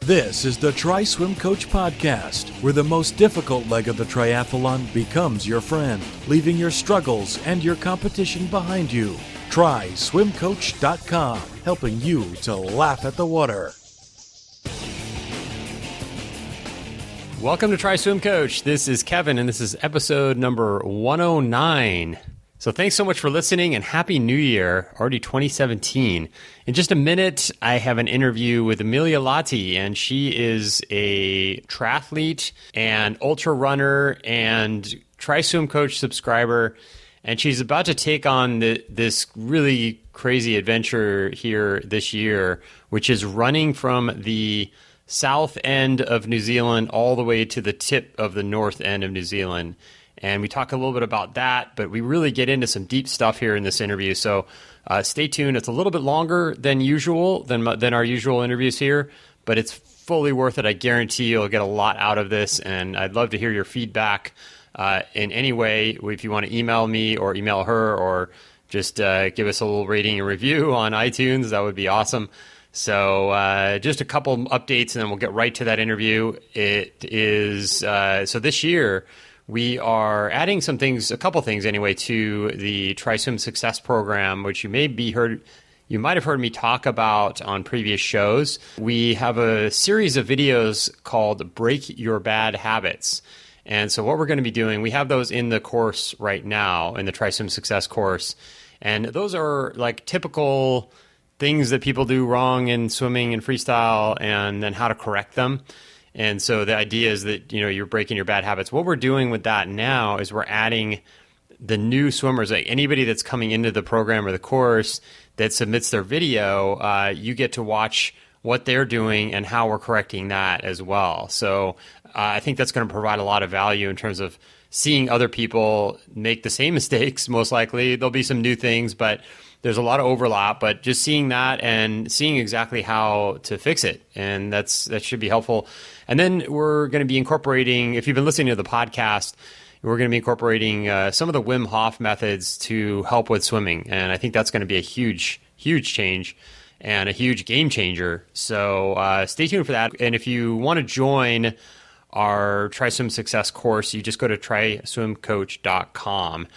This is the Try Swim Coach podcast, where the most difficult leg of the triathlon becomes your friend, leaving your struggles and your competition behind you. TrySwimCoach.com, helping you to laugh at the water. Welcome to Try Swim Coach. This is Kevin, and this is episode number 109. So thanks so much for listening, and Happy New Year, already 2017. In just a minute, I have an interview with Emilia Lahti, and she is a triathlete and ultra runner and Try Swim Coach subscriber, and she's about to take on this really crazy adventure here this year, which is running from the south end of New Zealand all the way to the tip of the north end of New Zealand. And we talk a little bit about that, but we really get into some deep stuff here in this interview. So stay tuned. It's a little bit longer than usual, than our usual interviews here, but it's fully worth it. I guarantee you'll get a lot out of this, and I'd love to hear your feedback in any way. If you want to email me or email her or just give us a little rating and review on iTunes, that would be awesome. So just a couple updates, and then we'll get right to that interview. It is so this year, we are adding some things, a couple things anyway, to the TriSwim Success Program, which you might have heard me talk about on previous shows. We have a series of videos called Break Your Bad Habits. And so what we're going to be doing, we have those in the course right now, in the TriSwim Success course. And those are like typical things that people do wrong in swimming and freestyle, and then how to correct them. And so the idea is that, you're breaking your bad habits. What we're doing with that now is we're adding the new swimmers, like anybody that's coming into the program or the course that submits their video, you get to watch what they're doing and how we're correcting that as well. So I think that's going to provide a lot of value in terms of seeing other people make the same mistakes. Most likely there'll be some new things, but there's a lot of overlap, but just seeing that and seeing exactly how to fix it. And that should be helpful. And then we're going to be incorporating, if you've been listening to the podcast, we're going to be incorporating some of the Wim Hof methods to help with swimming. And I think that's going to be a huge, huge change and a huge game changer. So stay tuned for that. And if you want to join our TriSwim Success course, you just go to tryswimcoach.com.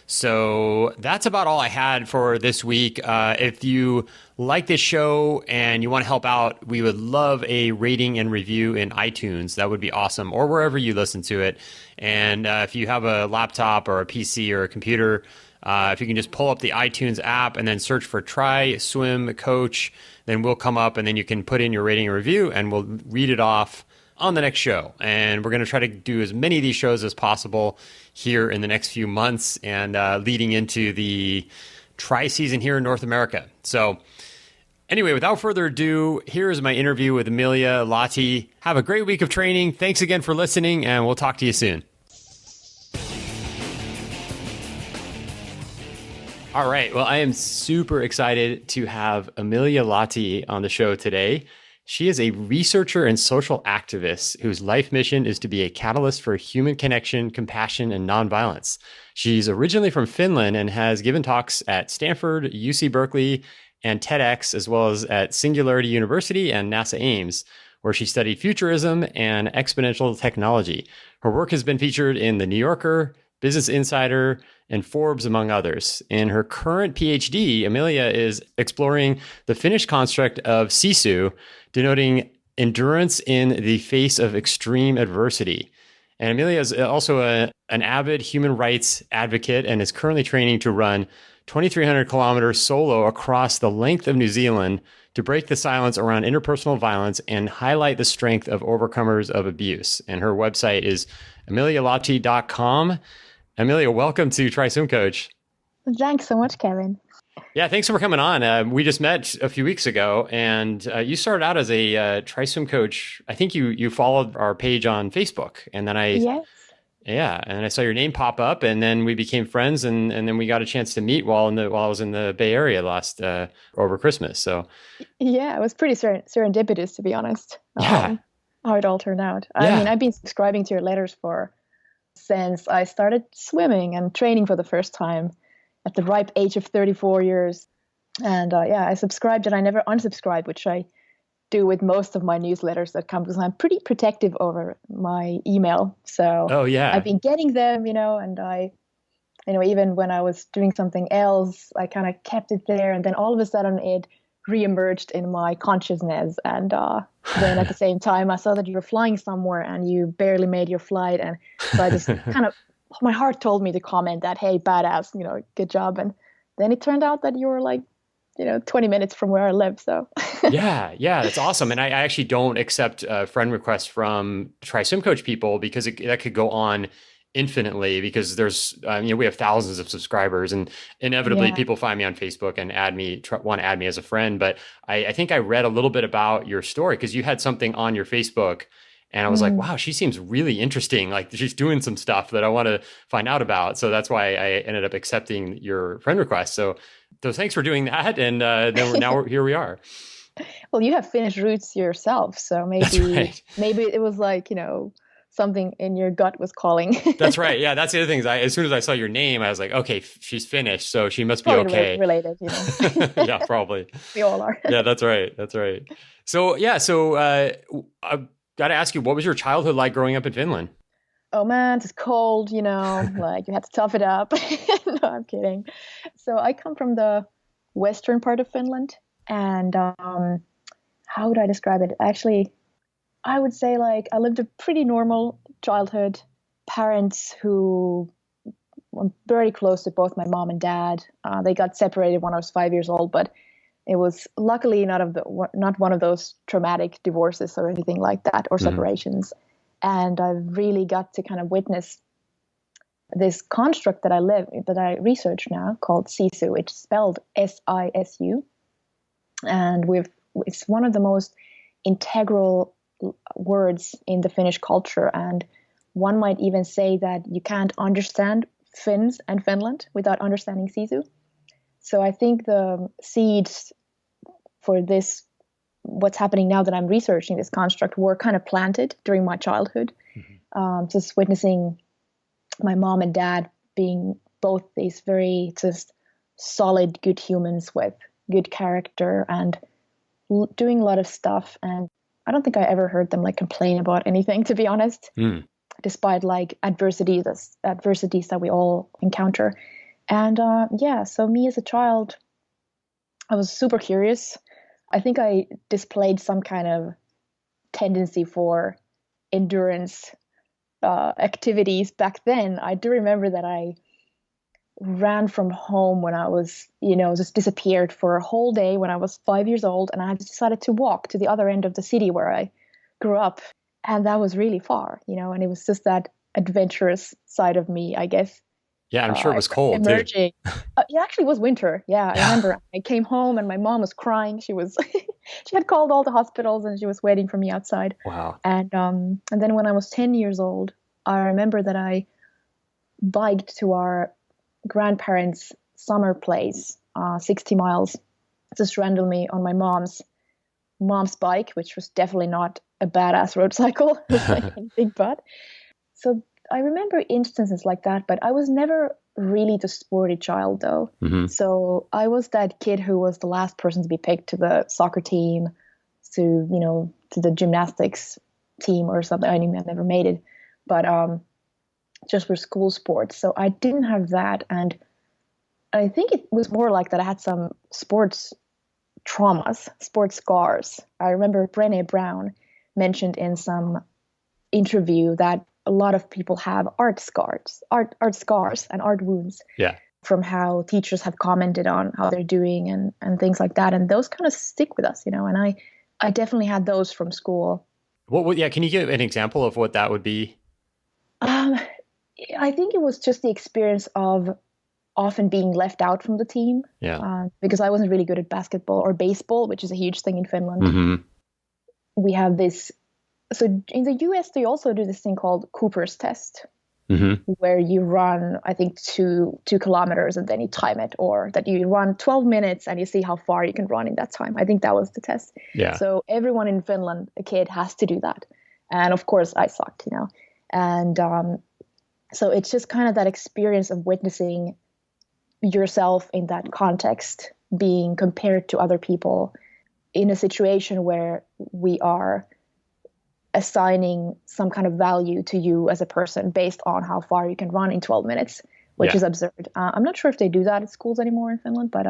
So that's about all I had for this week. If you like this show and you want to help out, we would love a rating and review in iTunes. That would be awesome, or wherever you listen to it. And if you have a laptop or a PC or a computer, if you can just pull up the iTunes app and then search for Try Swim Coach, then we'll come up, and then you can put in your rating and review, and we'll read it off on the next show. And we're going to try to do as many of these shows as possible here in the next few months, and leading into the tri season here in North America. So anyway, without further ado, here is my interview with Emilia Lahti. Have a great week of training. Thanks again for listening, and we'll talk to you soon. All right. Well, I am super excited to have Emilia Lahti on the show today. She is a researcher and social activist whose life mission is to be a catalyst for human connection, compassion, and nonviolence. She's originally from Finland and has given talks at Stanford, UC Berkeley, and TEDx, as well as at Singularity University and NASA Ames, where she studied futurism and exponential technology. Her work has been featured in The New Yorker, Business Insider, and Forbes, among others. In her current PhD, Emilia is exploring the Finnish construct of Sisu, denoting endurance in the face of extreme adversity. And Emilia is also an avid human rights advocate and is currently training to run 2,300 kilometers solo across the length of New Zealand to break the silence around interpersonal violence and highlight the strength of overcomers of abuse. And her website is emilialahti.com. Emilia, welcome to Try Swim Coach. Thanks so much, Kevin. Yeah, thanks for coming on. We just met a few weeks ago, and you started out as a Try Swim Coach. I think you followed our page on Facebook, and then Yes. Yeah, and I saw your name pop up, and then we became friends, and then we got a chance to meet while I was in the Bay Area last over Christmas. So yeah, it was pretty serendipitous, to be honest. Yeah. How it all turned out. Yeah. I mean, I've been subscribing to your letters since I started swimming and training for the first time at the ripe age of 34 years. And yeah, I subscribed and I never unsubscribed, which I do with most of my newsletters that come, because I'm pretty protective over my email. So Oh I've yeah. been getting them, and even when I was doing something else, I kind of kept it there. And then all of a sudden it reemerged in my consciousness. And then at the same time, I saw that you were flying somewhere and you barely made your flight. And so I just kind of, my heart told me to comment that, hey, badass, good job. And then it turned out that you were like, 20 minutes from where I live. So Yeah, that's awesome. And I actually don't accept friend requests from Try Swim Coach people because that could go on infinitely, because there's, we have thousands of subscribers, and inevitably yeah. people find me on Facebook and want to add me as a friend. But I think I read a little bit about your story because you had something on your Facebook and I was like, wow, she seems really interesting. Like she's doing some stuff that I want to find out about. So that's why I ended up accepting your friend request. So thanks for doing that. And here we are. Well, you have Finnish roots yourself, so maybe it was like, something in your gut was calling. That's right. Yeah, that's the other thing. As soon as I saw your name, I was like, okay, she's Finnish, so she must be probably okay. Related, Yeah, probably. We all are. Yeah, that's right. So I got to ask you, what was your childhood like growing up in Finland? Oh man, it's cold, like you had to tough it up. No, I'm kidding. So I come from the western part of Finland, and how would I describe it? Actually, I would say like I lived a pretty normal childhood. Parents who were very close to both my mom and dad. They got separated when I was 5 years old, but it was luckily not one of those traumatic divorces or anything like that, or separations. And I really got to kind of witness this construct that I research now called Sisu. It's spelled SISU, and it's one of the most integral words in the Finnish culture. And one might even say that you can't understand Finns and Finland without understanding Sisu. So I think the seeds for this, what's happening now that I'm researching this construct, were kind of planted during my childhood. Just witnessing my mom and dad being both these very just solid, good humans with good character and doing a lot of stuff. And I don't think I ever heard them like complain about anything, to be honest, despite like adversities that we all encounter. And so me as a child, I was super curious. I think I displayed some kind of tendency for endurance activities back then. I do remember that I ran from home when I was, just disappeared for a whole day when I was 5 years old, and I decided to walk to the other end of the city where I grew up. And that was really far, and it was just that adventurous side of me, I guess. Yeah, I'm sure it was cold emerging. It actually was winter. Yeah, I remember I came home and my mom was crying. She had called all the hospitals and she was waiting for me outside. Wow. And then when I was 10 years old, I remember that I biked to our grandparents' summer place, 60 miles, just randomly on my mom's bike, which was definitely not a badass road cycle. It was like anything but. So I remember instances like that, but I was never really the sporty child, though. So I was that kid who was the last person to be picked to the soccer team, to the gymnastics team or something. I never made it, but just for school sports. So I didn't have that, and I think it was more like that I had some sports traumas, sports scars. I remember Brené Brown mentioned in some interview that a lot of people have art scars and art wounds from how teachers have commented on how they're doing and things like that. And those kind of stick with us, and I definitely had those from school. Can you give an example of what that would be? I think it was just the experience of often being left out from the team. Because I wasn't really good at basketball or baseball, which is a huge thing in Finland. We have this. So in the US, they also do this thing called Cooper's test, where you run, I think, 2 kilometers and then you time it, or that you run 12 minutes and you see how far you can run in that time. I think that was the test. Yeah. So everyone in Finland, a kid, has to do that. And of course, I sucked, And so it's just kind of that experience of witnessing yourself in that context being compared to other people in a situation where we are assigning some kind of value to you as a person based on how far you can run in 12 minutes, which is absurd. I'm not sure if they do that at schools anymore in Finland, but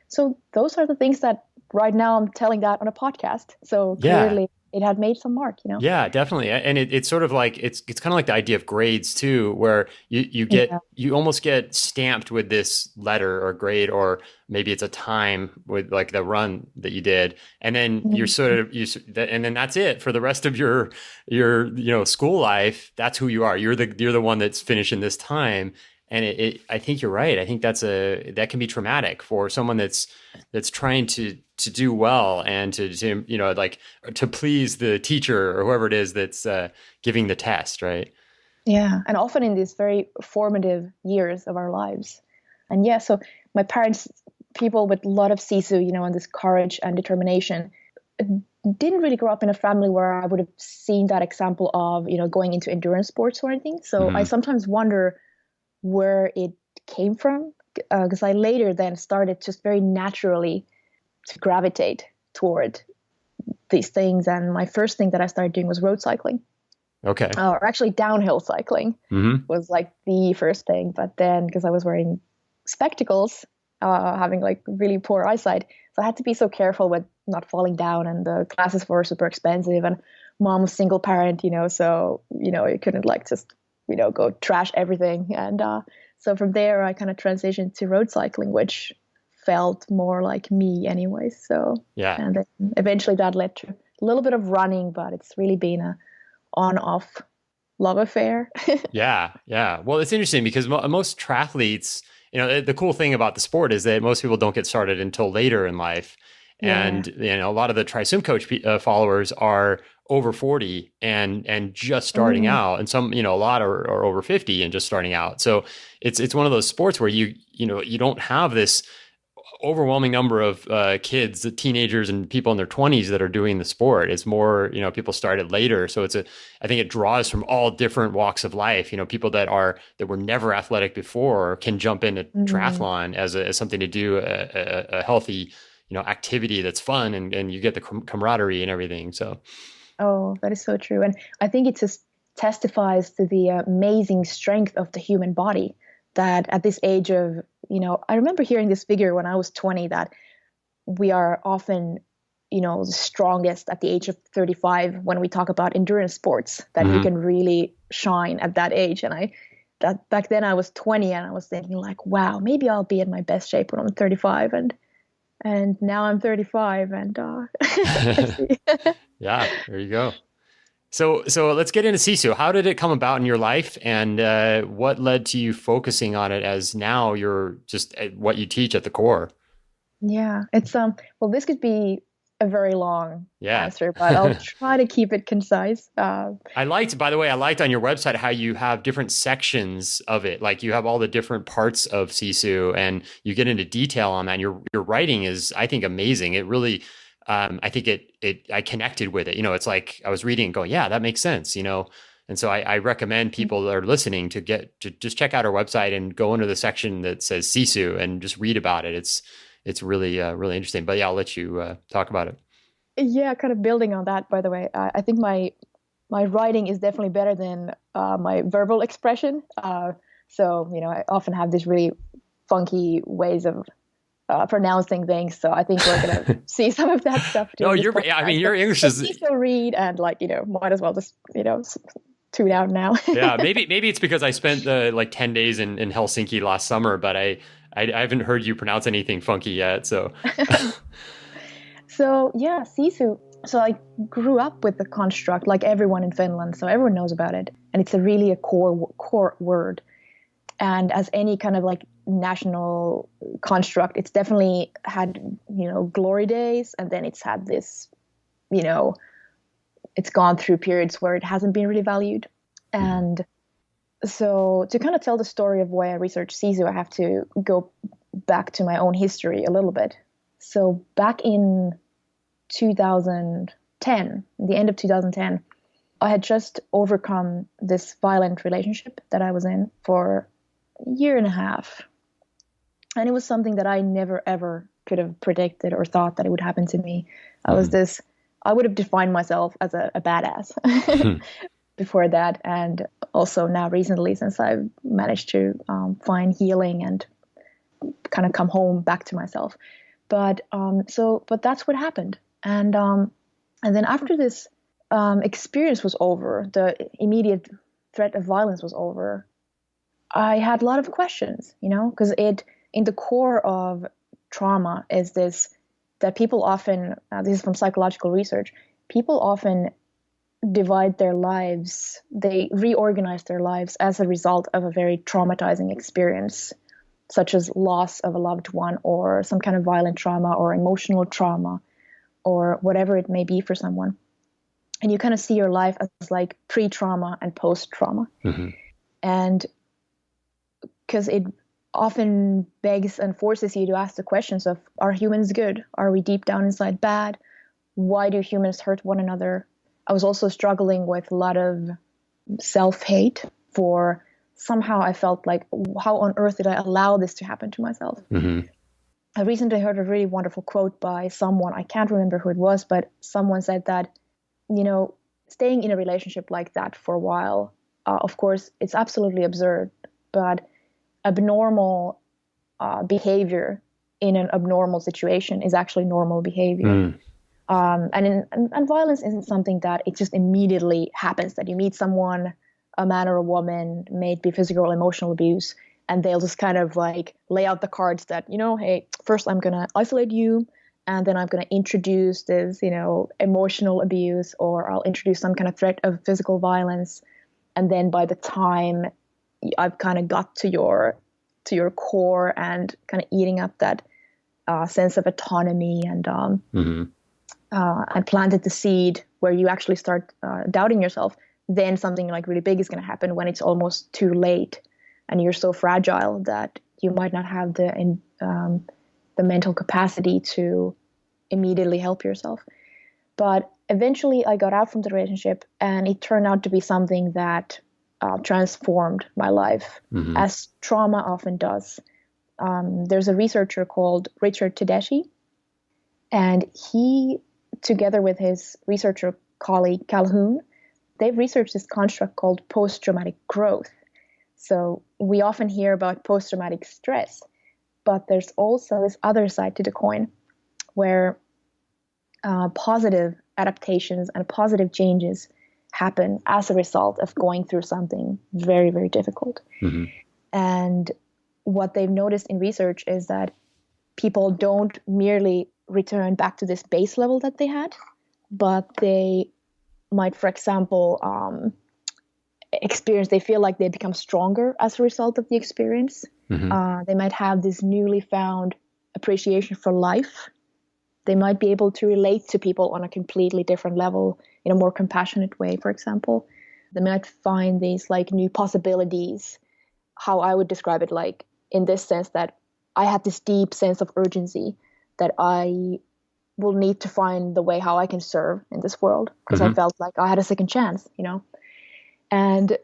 so those are the things that right now I'm telling that on a podcast. So clearly it had made some mark, Yeah, definitely. And it's sort of like, it's kind of like the idea of grades too, where you almost get stamped with this letter or grade, or maybe it's a time with like the run that you did. And then you're and then that's it for the rest of your school life. That's who you are. You're the one that's finishing this time. And I think you're right. I think that can be traumatic for someone that's trying to do well and to please the teacher or whoever it is that's giving the test, right? Yeah, and often in these very formative years of our lives. And so my parents, people with a lot of Sisu, and this courage and determination, didn't really grow up in a family where I would have seen that example of, going into endurance sports or anything. So I sometimes wonder where it came from, because I later then started just very naturally to gravitate toward these things. And my first thing that I started doing was road cycling. Okay. Or actually downhill cycling was like the first thing. But then because I was wearing spectacles, having like really poor eyesight, so I had to be so careful with not falling down, and the classes were super expensive, and mom was single parent, so, you couldn't like just go trash everything. And so from there, I kind of transitioned to road cycling, which felt more like me anyway. So, and then eventually that led to a little bit of running, but it's really been a on-off love affair. Yeah. Well, it's interesting because most triathletes, the cool thing about the sport is that most people don't get started until later in life. And, a lot of the Try Swim Coach followers are over 40 and just starting out, and some, a lot are over 50 and just starting out. So it's one of those sports where you don't have this overwhelming number of kids, the teenagers and people in their 20s that are doing the sport. It's more, people started later. So I think it draws from all different walks of life. People that were never athletic before can jump into triathlon as something to do, a healthy, activity that's fun, and you get the camaraderie and everything. So. Oh, that is so true. And I think it just testifies to the amazing strength of the human body, that at this age of, I remember hearing this figure when I was 20, that we are often, the strongest at the age of 35 when we talk about endurance sports, that you can really shine at that age. And back then I was 20 and I was thinking like, wow, maybe I'll be in my best shape when I'm 35. And now I'm 35 and Yeah, there you go. So let's get into Sisu. How did it come about in your life, and what led to you focusing on it as now you're just what you teach at the core? Yeah, it's well, this could be a very long answer, but I'll try to keep it concise. I liked on your website how you have different sections of it. Like you have all the different parts of Sisu, and you get into detail on that. And your writing is, I think, amazing. It really, I think I connected with it. It's like I was reading and going, yeah, that makes sense. And so I recommend people that are listening to just check out our website and go into the section that says Sisu and just read about it. It's really, really interesting. But I'll let you talk about it. Yeah, kind of building on that, by the way, I think my writing is definitely better than my verbal expression. So, I often have these really funky ways of pronouncing things. So I think we're going to see some of that stuff too. No, your English is... So read and might as well just, tune out now. Yeah, maybe it's because I spent 10 days in Helsinki last summer, but I haven't heard you pronounce anything funky yet. So, so yeah, Sisu. So I grew up with the construct like everyone in Finland. So everyone knows about it. And it's really a core word. And as any kind of national construct, it's definitely had, glory days. And then it's had this, it's gone through periods where it hasn't been really valued. And so to kind of tell the story of why I researched Sisu, I have to go back to my own history a little bit. So back in 2010, the end of 2010, I had just overcome this violent relationship that I was in for a year and a half. And it was something that I never, ever could have predicted or thought that it would happen to me. I would have defined myself as a badass before that. And also now recently, since I've managed to find healing and kind of come home back to myself. But that's what happened. And then after this experience was over, the immediate threat of violence was over, I had a lot of questions, because in the core of trauma is this, that people often, this is from psychological research, people often divide their lives, they reorganize their lives as a result of a very traumatizing experience, such as loss of a loved one or some kind of violent trauma or emotional trauma or whatever it may be for someone. And you kind of see your life as like pre-trauma and post-trauma. Mm-hmm. And because it often begs and forces you to ask the questions of, are humans good? Are we deep down inside bad? Why do humans hurt one another? I was also struggling with a lot of self-hate for somehow I felt like, how on earth did I allow this to happen to myself? Mm-hmm. I recently heard a really wonderful quote by someone, I can't remember who it was, but someone said that, staying in a relationship like that for a while, of course, it's absolutely absurd, but abnormal behavior in an abnormal situation is actually normal behavior. And violence isn't something that it just immediately happens, that you meet someone, a man or a woman, may it be physical or emotional abuse, and they'll just kind of like lay out the cards that, hey, first I'm going to isolate you, and then I'm going to introduce this, emotional abuse, or I'll introduce some kind of threat of physical violence. And then by the time I've kind of got to your core and kind of eating up that sense of autonomy and planted the seed where you actually start doubting yourself, then something like really big is going to happen when it's almost too late and you're so fragile that you might not have the mental capacity to immediately help yourself. But eventually I got out from the relationship, and it turned out to be something that transformed my life, as trauma often does. There's a researcher called Richard Tedeschi, and he, together with his researcher colleague Calhoun, they've researched this construct called post-traumatic growth. So we often hear about post-traumatic stress, but there's also this other side to the coin where positive adaptations and positive changes happen as a result of going through something very, very difficult. Mm-hmm. And what they've noticed in research is that people don't merely return back to this base level that they had, but they might, for example, they feel like they become stronger as a result of the experience. Mm-hmm. They might have this newly found appreciation for life. They might be able to relate to people on a completely different level, in a more compassionate way, for example. They might find these like new possibilities, how I would describe it, like in this sense that I had this deep sense of urgency that I will need to find the way how I can serve in this world, because I felt like I had a second chance, And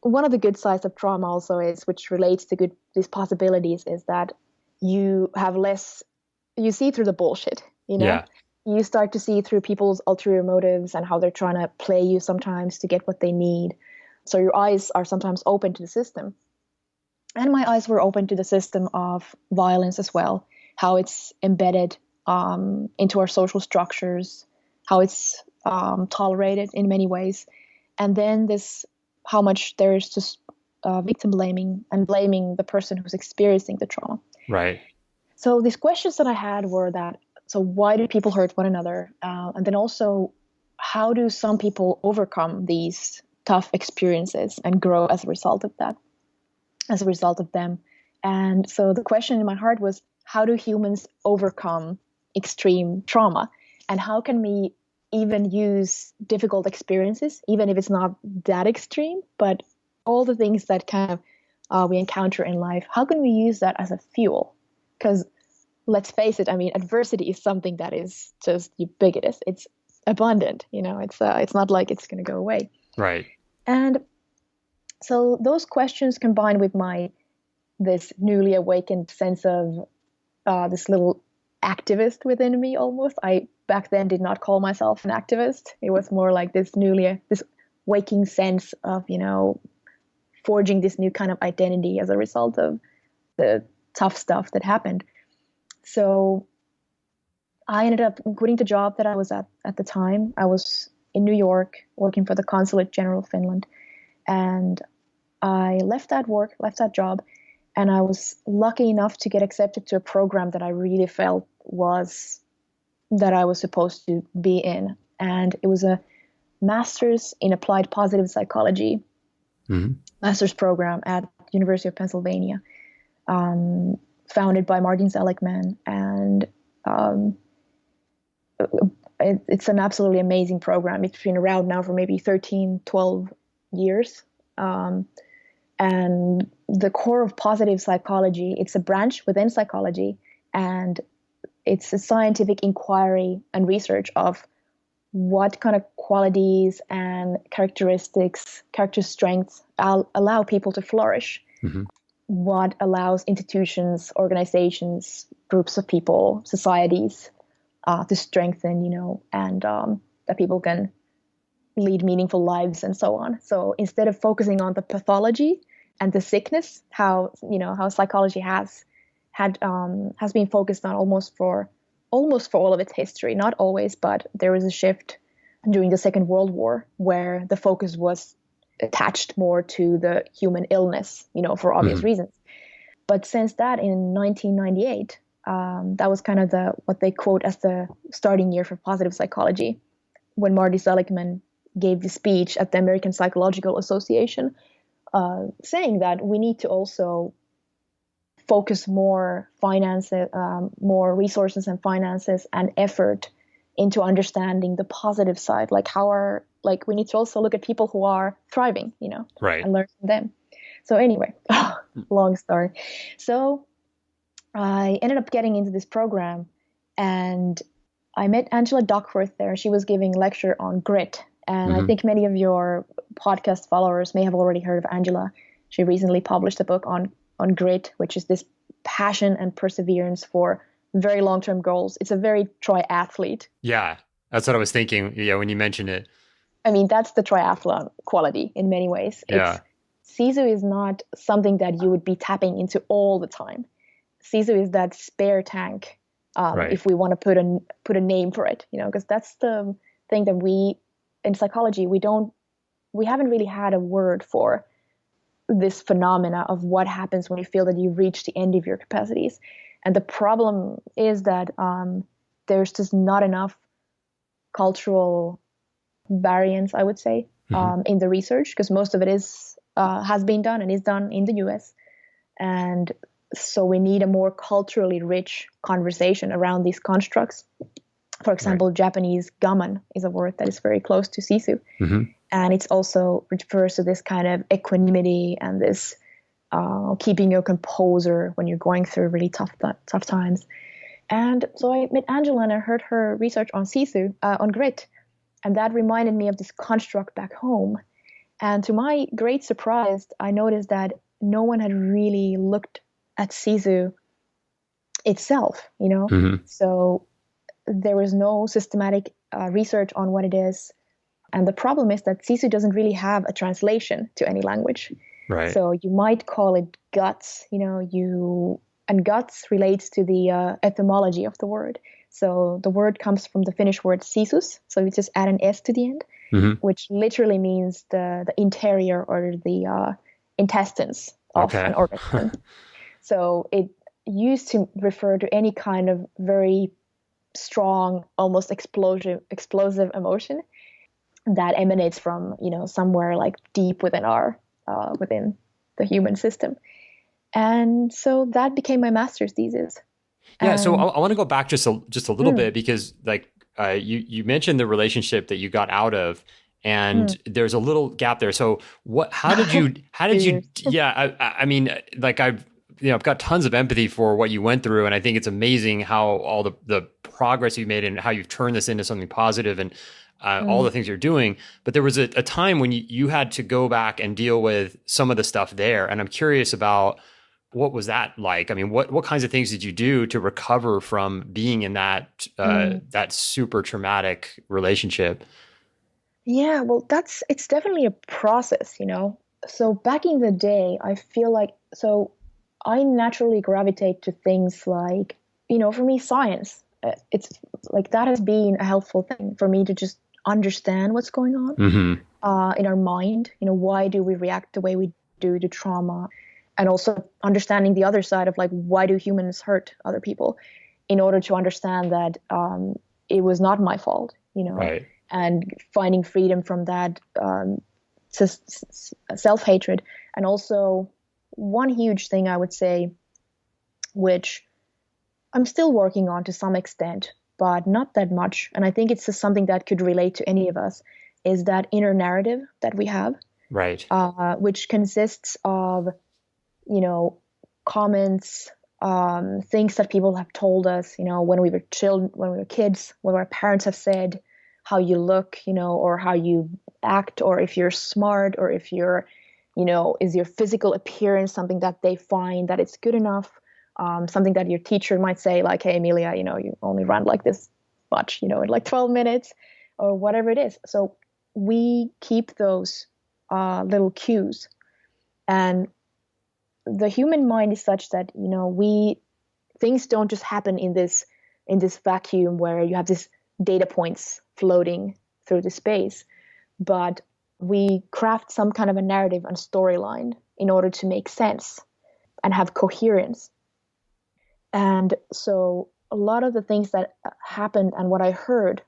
one of the good sides of trauma also is, which relates to these possibilities, is that you see through the bullshit, Yeah. You start to see through people's ulterior motives and how they're trying to play you sometimes to get what they need. So your eyes are sometimes open to the system. And my eyes were open to the system of violence as well, how it's embedded into our social structures, how it's tolerated in many ways. And then how much there is just victim blaming and blaming the person who's experiencing the trauma. Right. So these questions that I had were that, so why do people hurt one another? And then also, how do some people overcome these tough experiences and grow as a result of that, as a result of them? And so the question in my heart was, how do humans overcome extreme trauma? And how can we even use difficult experiences, even if it's not that extreme, but all the things that kind of we encounter in life, how can we use that as a fuel? Because let's face it, adversity is something that is just ubiquitous. It's abundant, it's not like it's going to go away. Right. And so those questions combined with this newly awakened sense of this little activist within me almost. I back then did not call myself an activist. It was more like this waking sense of, forging this new kind of identity as a result of the tough stuff that happened. So I ended up quitting the job that I was at the time. I was in New York working for the Consulate General of Finland. And I left that job, and I was lucky enough to get accepted to a program that I really felt that I was supposed to be in. And it was a master's in applied positive psychology, master's program at University of Pennsylvania, founded by Martin Seligman. And it's an absolutely amazing program. It's been around now for maybe 13, 12 years. And the core of positive psychology, it's a branch within psychology, and it's a scientific inquiry and research of what kind of qualities and character strengths allow people to flourish, what allows institutions, organizations, groups of people, societies to strengthen, and that people can lead meaningful lives and so on. So instead of focusing on the pathology and the sickness, how psychology has been focused on almost for all of its history, not always, but there was a shift during the Second World War where the focus was attached more to the human illness, for obvious reasons. But since that in 1998, that was kind of what they quote as the starting year for positive psychology, when Marty Seligman gave the speech at the American Psychological Association, saying that we need to also focus more resources and finances and effort into understanding the positive side. We need to also look at people who are thriving, right, and learn from them. So anyway, long story. So I ended up getting into this program, and I met Angela Duckworth there. She was giving a lecture on grit. And I think many of your podcast followers may have already heard of Angela. She recently published a book on grit, which is this passion and perseverance for very long-term goals. It's a very triathlete. Yeah, that's what I was thinking. Yeah, when you mentioned it. I mean, that's the triathlon quality in many ways. Yeah. Sisu is not something that you would be tapping into all the time. Sisu is that spare tank, right. if we want to put a name for it, because that's the thing that in psychology, we haven't really had a word for this phenomena of what happens when you feel that you've reached the end of your capacities. And the problem is that there's just not enough cultural variance, I would say, in the research, because most of it has been done and is done in the US. And so we need a more culturally rich conversation around these constructs. For example, right. Japanese gaman is a word that is very close to Sisu. And it's also refers to this kind of equanimity and this keeping your composure when you're going through really tough times. And so I met Angela and I heard her research on Sisu, on grit. And that reminded me of this construct back home. And to my great surprise, I noticed that no one had really looked at Sisu itself, So there was no systematic research on what it is. And the problem is that Sisu doesn't really have a translation to any language. Right. So you might call it guts, and guts relates to the etymology of the word. So the word comes from the Finnish word sisus. So you just add an S to the end, which literally means the interior or the intestines of an organism. So it used to refer to any kind of very strong, almost explosive emotion that emanates from, somewhere like deep within within the human system. And so that became my master's thesis. Yeah. So I want to go back just a little bit, because you mentioned the relationship that you got out of, and there's a little gap there. So how did you, I mean, I've got tons of empathy for what you went through. And I think it's amazing how all the progress you've made and how you've turned this into something positive and all the things you're doing. But there was a time when you had to go back and deal with some of the stuff there. And I'm curious about What was that like? I mean, what kinds of things did you do to recover from being in that that super traumatic relationship? Yeah, well, it's definitely a process, you know. So back in the day, I feel like I naturally gravitate to things like, you know, for me, science. It's like that has been a helpful thing for me to just understand what's going on Mm-hmm. in our mind. You know, why do we react the way we do to trauma? And also understanding the other side of like, why do humans hurt other people in order to understand that it was not my fault, you know, Right. and finding freedom from that self-hatred. And also one huge thing I would say, which I'm still working on to some extent, but not that much. And I think it's just something that could relate to any of us, is that inner narrative that we have, Right. which consists of, you know, comments, things that people have told us, you know, when we were children, when we were kids, what our parents have said, how you look, you know, or how you act, or if you're smart, or if you're, you know, is your physical appearance something that they find that it's good enough? Something that your teacher might say, like, hey, Emilia, you know, you only ran like this much, you know, in like 12 minutes or whatever it is. So we keep those little cues. And the human mind is such that, you know, things don't just happen in this vacuum where you have this data points floating through the space, but we craft some kind of a narrative and storyline in order to make sense and have coherence. And so a lot of the things that happened and what I heard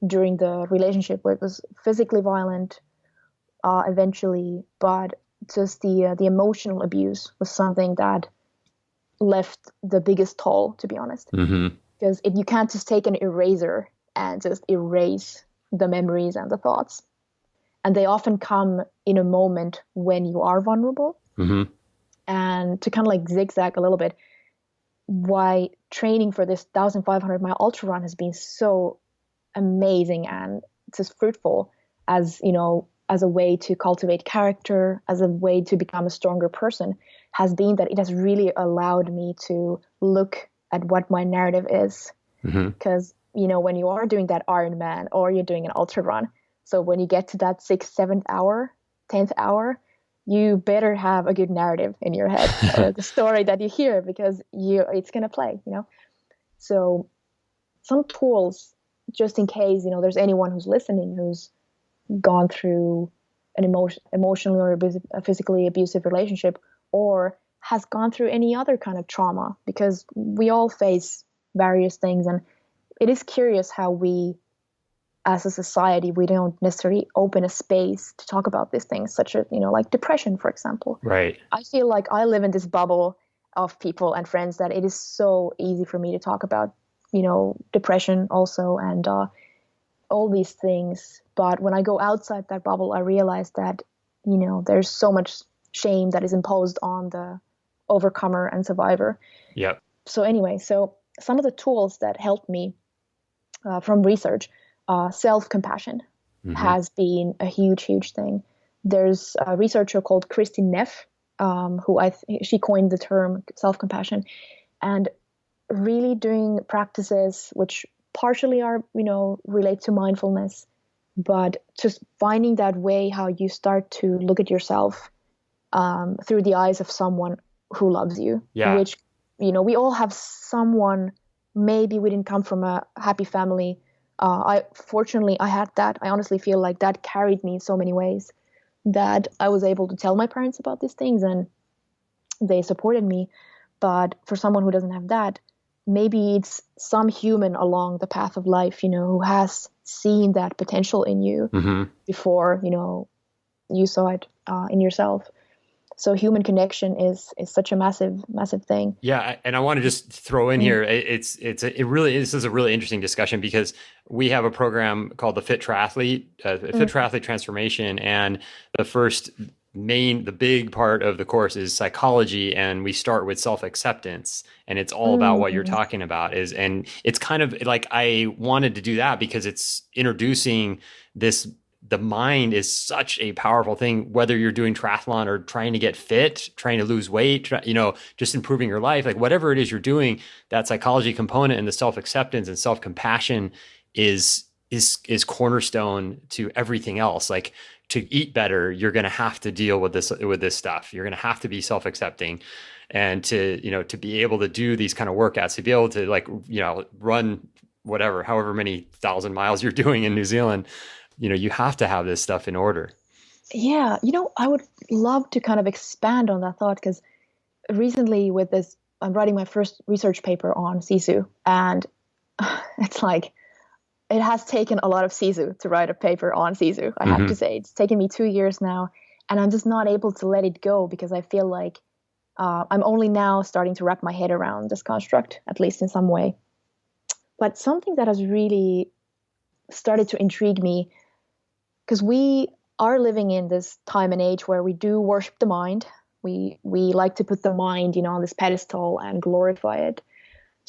during the relationship, where it was physically violent eventually, but just the emotional abuse was something that left the biggest toll, to be honest. Mm-hmm. Because you can't just take an eraser and just erase the memories and the thoughts. And they often come in a moment when you are vulnerable. Mm-hmm. And to kind of like zigzag a little bit, why training for this 1,500-mile ultra run has been so amazing and just fruitful, as you know, as a way to cultivate character, as a way to become a stronger person, has been that it has really allowed me to look at what my narrative is. Because, you know, when you are doing that Ironman or you're doing an ultra run, so when you get to that 6th, 7th hour, 10th hour, you better have a good narrative in your head or the story that you hear, because it's going to play, you know. So some tools, just in case, you know, there's anyone who's listening who's gone through an emotionally or a physically abusive relationship, or has gone through any other kind of trauma, because we all face various things. And it is curious how we, as a society, we don't necessarily open a space to talk about these things, such as, you know, like depression, for example. Right. I feel like I live in this bubble of people and friends that it is so easy for me to talk about, you know, depression also, and all these things. But when I go outside that bubble, I realize that, you know, there's so much shame that is imposed on the overcomer and survivor. Yep. So anyway, so some of the tools that helped me from research, self-compassion has been a huge, huge thing. There's a researcher called Kristin Neff, who she coined the term self-compassion, and really doing practices which partially are, you know, relate to mindfulness, but just finding that way how you start to look at yourself through the eyes of someone who loves you. Yeah. Which, you know, we all have someone. Maybe we didn't come from a happy family. Fortunately, I had that. I honestly feel like that carried me in so many ways, that I was able to tell my parents about these things and they supported me. But for someone who doesn't have that, maybe it's some human along the path of life, you know, who has seen that potential in you before, you know, you saw it in yourself. So human connection is such a massive, massive thing. Yeah, and I want to just throw in here, this is a really interesting discussion, because we have a program called the Fit Triathlete, Fit Triathlete Transformation, and the big part of the course is psychology, and we start with self-acceptance, and it's all about what you're talking about and it's kind of like, I wanted to do that because it's introducing this the mind is such a powerful thing, whether you're doing triathlon or trying to get fit, trying to lose weight, just improving your life, like whatever it is you're doing, that psychology component and the self-acceptance and self-compassion is cornerstone to everything else. Like, to eat better, you're going to have to deal with this stuff. You're going to have to be self-accepting, and to be able to do these kind of workouts, to be able to run whatever, however many 1,000 miles you're doing in New Zealand, you have to have this stuff in order. Yeah. I would love to kind of expand on that thought, because recently with this, I'm writing my first research paper on Sisu, and it's like, it has taken a lot of Sisu to write a paper on Sisu. I have to say, it's taken me 2 years now, and I'm just not able to let it go, because I feel like I'm only now starting to wrap my head around this construct, at least in some way. But something that has really started to intrigue me, because we are living in this time and age where we do worship the mind. We like to put the mind, on this pedestal and glorify it,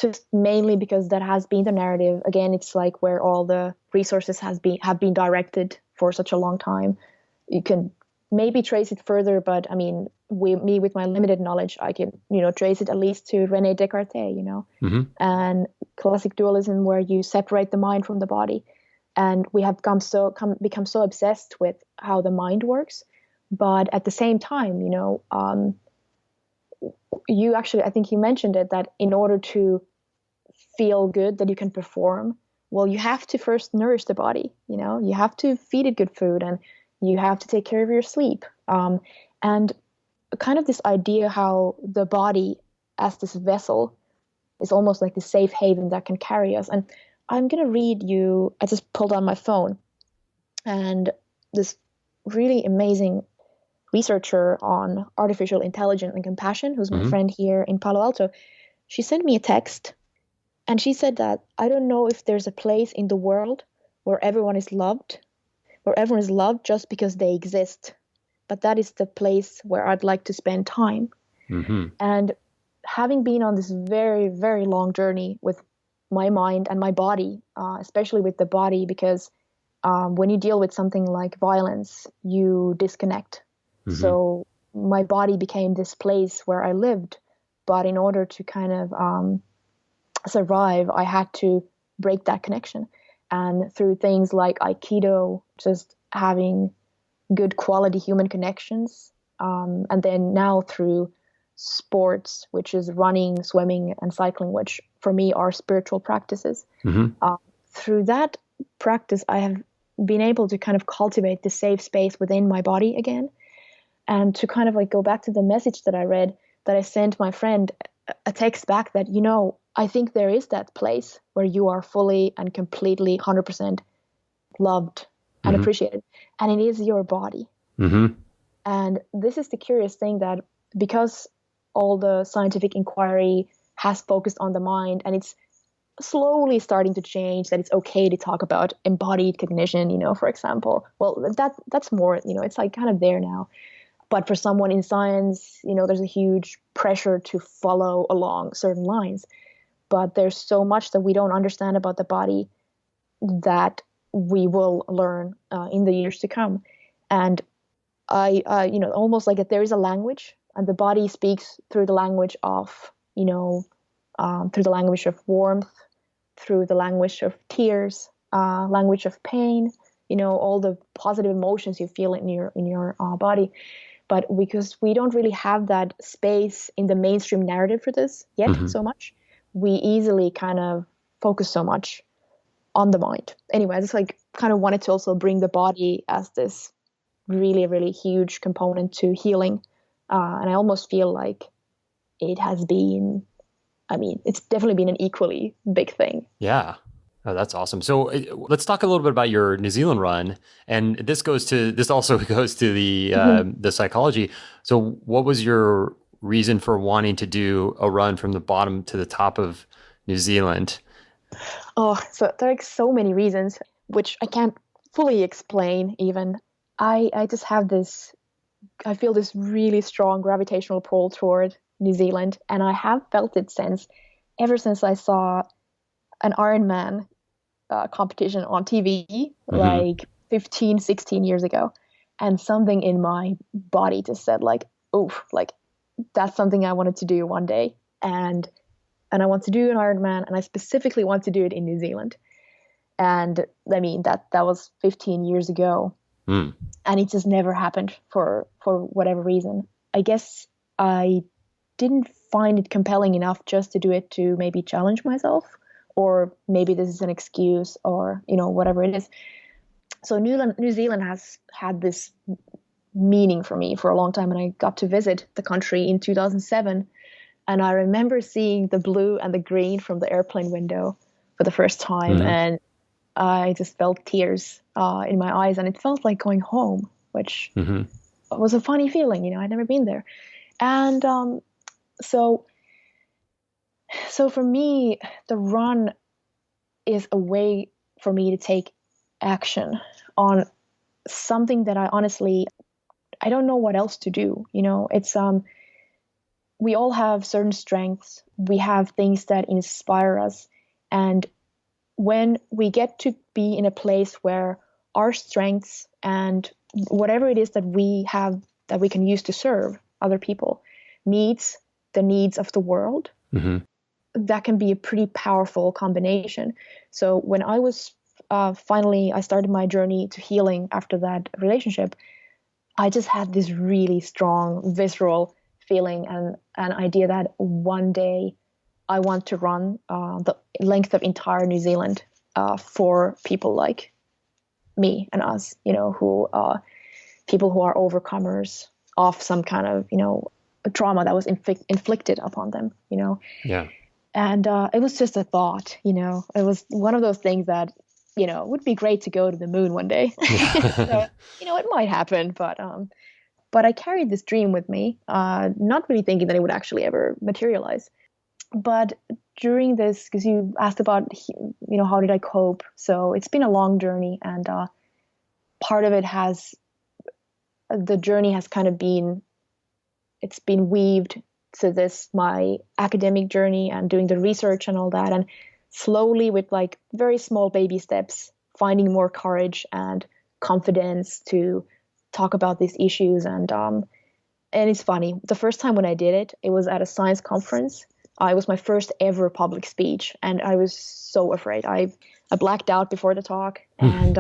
just mainly because that has been the narrative. Again, it's like where all the resources have been directed for such a long time. You can maybe trace it further, but I mean, with my limited knowledge, I can, trace it at least to René Descartes, and classic dualism, where you separate the mind from the body. And we have become so obsessed with how the mind works. But at the same time, you actually, I think you mentioned it, that in order to feel good, that you can perform, well, you have to first nourish the body, you have to feed it good food, and you have to take care of your sleep. And kind of this idea how the body as this vessel is almost like the safe haven that can carry us. And I'm going to read you, I just pulled on my phone, and this really amazing researcher on artificial intelligence and compassion, who's my friend here in Palo Alto, she sent me a text, and she said that, I don't know if there's a place in the world where everyone is loved just because they exist, but that is the place where I'd like to spend time. And having been on this very, very long journey with my mind and my body, especially with the body, because when you deal with something like violence, you disconnect. So my body became this place where I lived, but in order to kind of survive, I had to break that connection. And through things like Aikido, just having good quality human connections, and then now through sports, which is running, swimming, and cycling, which for me are spiritual practices. Through that practice, I have been able to kind of cultivate the safe space within my body again, and to kind of like go back to the message that I read, that I sent my friend a text back that, I think there is that place where you are fully and completely 100% loved and appreciated, and it is your body. And this is the curious thing, that because all the scientific inquiry has focused on the mind, and it's slowly starting to change, that it's okay to talk about embodied cognition, for example. Well, that's more, it's like kind of there now. But for someone in science, there's a huge pressure to follow along certain lines. But there's so much that we don't understand about the body that we will learn in the years to come. And I almost like that there is a language, and the body speaks through the language of, through the language of warmth, through the language of tears, language of pain, all the positive emotions you feel in your body. But because we don't really have that space in the mainstream narrative for this yet so much, we easily kind of focus so much on the mind. Anyway, I just like kind of wanted to also bring the body as this really, really huge component to healing. And I almost feel like it has been, it's definitely been an equally big thing. Yeah. Oh, that's awesome. So let's talk a little bit about your New Zealand run, and this also goes to the psychology. So, what was your reason for wanting to do a run from the bottom to the top of New Zealand? Oh, so there are so many reasons, which I can't fully explain. Even I just have this. I feel this really strong gravitational pull toward New Zealand, and I have felt it ever since I saw an Ironman competition on TV, like 15, 16 years ago. And something in my body just said like, oof, like that's something I wanted to do one day. And I want to do an Ironman, and I specifically want to do it in New Zealand. And I mean, that was 15 years ago. And it just never happened for whatever reason. I guess I didn't find it compelling enough just to do it to maybe challenge myself, or maybe this is an excuse, or, you know, whatever it is. So New Zealand has had this meaning for me for a long time, and I got to visit the country in 2007. And I remember seeing the blue and the green from the airplane window for the first time. And I just felt tears in my eyes, and it felt like going home, which was a funny feeling. You know, I'd never been there. And so for me, the run is a way for me to take action on something that I honestly, I don't know what else to do. You know, it's we all have certain strengths. We have things that inspire us. And when we get to be in a place where our strengths and whatever it is that we have that we can use to serve other people meets the needs of the world, that can be a pretty powerful combination. So when I was finally, I started my journey to healing after that relationship, I just had this really strong visceral feeling and an idea that one day I want to run the length of entire New Zealand for people like me and us, you know, who people who are overcomers of some kind of, you know, trauma that was inflicted upon them, you know. Yeah. And it was just a thought, you know. It was one of those things that, you know, would be great to go to the moon one day. So, you know, it might happen, but I carried this dream with me, not really thinking that it would actually ever materialize. But during this, because you asked about, you know, how did I cope? So it's been a long journey, and part of it the journey has kind of been, it's been weaved to this, my academic journey and doing the research and all that. And slowly, with like very small baby steps, finding more courage and confidence to talk about these issues. And it's funny, the first time when I did it, it was at a science conference. It was my first ever public speech, and I was so afraid. I blacked out before the talk, and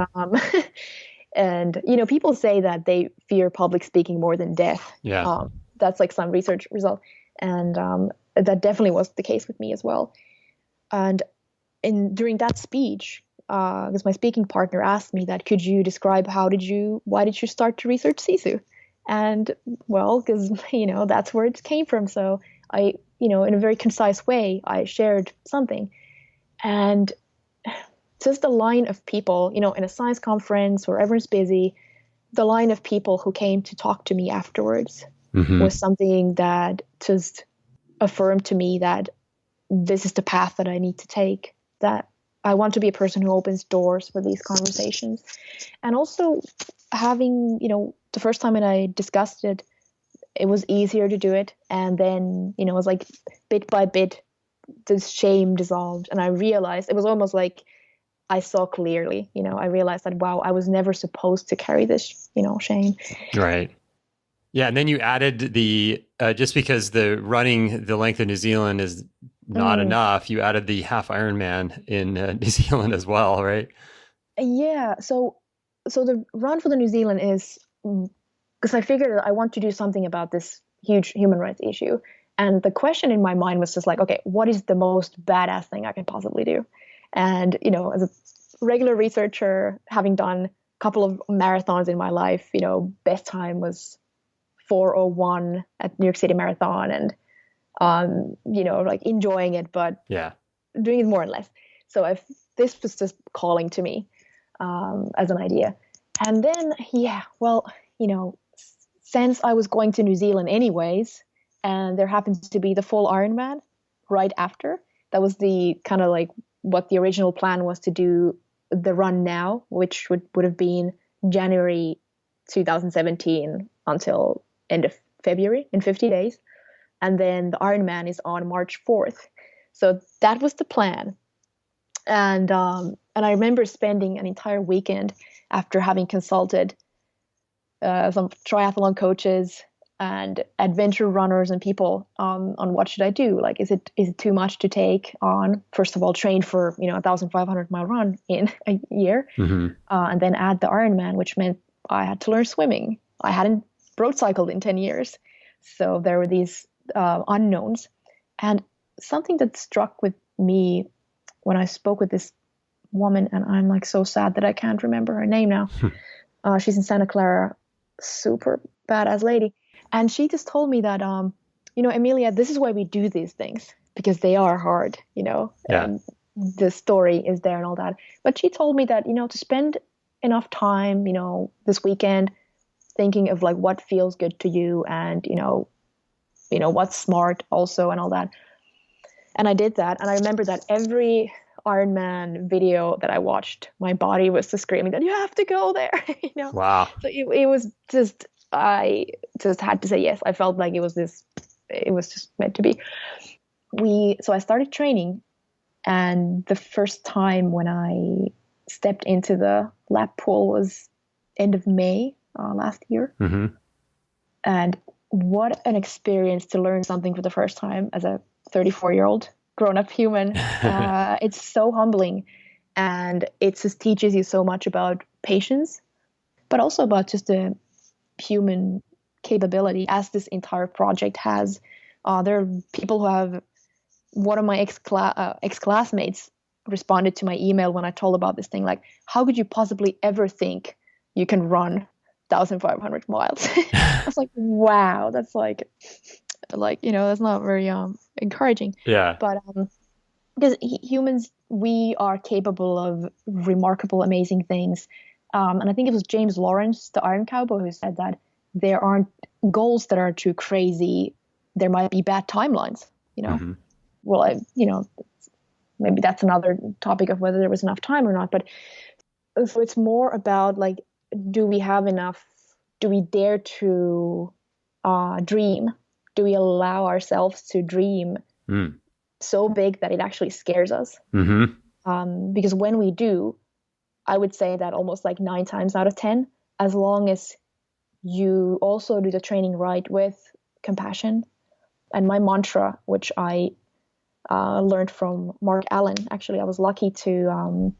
and you know, people say that they fear public speaking more than death. Yeah, that's like some research result, and that definitely was the case with me as well. And during that speech, because my speaking partner asked me that, could you describe why did you start to research Sisu? And well, because, you know, that's where it came from. So I, you know, in a very concise way, I shared something. And just the line of people, you know, in a science conference where everyone's busy, the line of people who came to talk to me afterwards was something that just affirmed to me that this is the path that I need to take, that I want to be a person who opens doors for these conversations. And also having, you know, the first time when I discussed it, it was easier to do it. And then, you know, it was like bit by bit, this shame dissolved. And I realized it was almost like I saw clearly, you know, I realized that, wow, I was never supposed to carry this, you know, shame. Right. Yeah. And then you added the, just because the running the length of New Zealand is not enough, you added the half Ironman in New Zealand as well, right? Yeah. So the run for the New Zealand is, because I figured I want to do something about this huge human rights issue. And the question in my mind was just like, okay, what is the most badass thing I can possibly do? And, you know, as a regular researcher, having done a couple of marathons in my life, you know, best time was 4:01 at New York City Marathon, and, you know, like enjoying it, but doing it more and less. So this was just calling to me as an idea. And then, well, you know, since I was going to New Zealand anyways, and there happened to be the full Ironman right after, that was the kind of like what the original plan was, to do the run now, which would have been January 2017 until end of February, in 50 days. And then the Ironman is on March 4th. So that was the plan. And I remember spending an entire weekend after having consulted some triathlon coaches and adventure runners and people on what should I do? Like, is it too much to take on? First of all, train for a 1,500-mile run in a year, and then add the Ironman, which meant I had to learn swimming. I hadn't road cycled in 10 years, so there were these unknowns. And something that struck with me when I spoke with this woman, and I'm like so sad that I can't remember her name now. She's in Santa Clara, super badass lady. And she just told me that, Emilia, this is why we do these things, because they are hard, and the story is there and all that. But she told me that, to spend enough time, this weekend thinking of like what feels good to you and, what's smart also and all that. And I did that. And I remember that every Ironman video that I watched, my body was just screaming that you have to go there, Wow. So it was just, I just had to say yes. I felt like it was just meant to be. So I started training, and the first time when I stepped into the lap pool was end of May last year. And what an experience to learn something for the first time as a 34-year-old grown-up human. It's so humbling, and it just teaches you so much about patience, but also about just the human capability, as this entire project has. There are people who have, one of my ex-classmates responded to my email when I told about this thing, like, how could you possibly ever think you can run 1,500 miles? I was like, wow, that's like that's not very encouraging. Yeah. But because humans, we are capable of remarkable, amazing things. And I think it was James Lawrence, the Iron Cowboy, who said that there aren't goals that are too crazy. There might be bad timelines, Well, maybe that's another topic of whether there was enough time or not. But so it's more about like, do we have enough? Do we dare to dream? Do we allow ourselves to dream so big that it actually scares us? Because when we do, I would say that almost like 9 times out of 10, as long as you also do the training right with compassion. And my mantra, which I learned from Mark Allen, actually, I was lucky to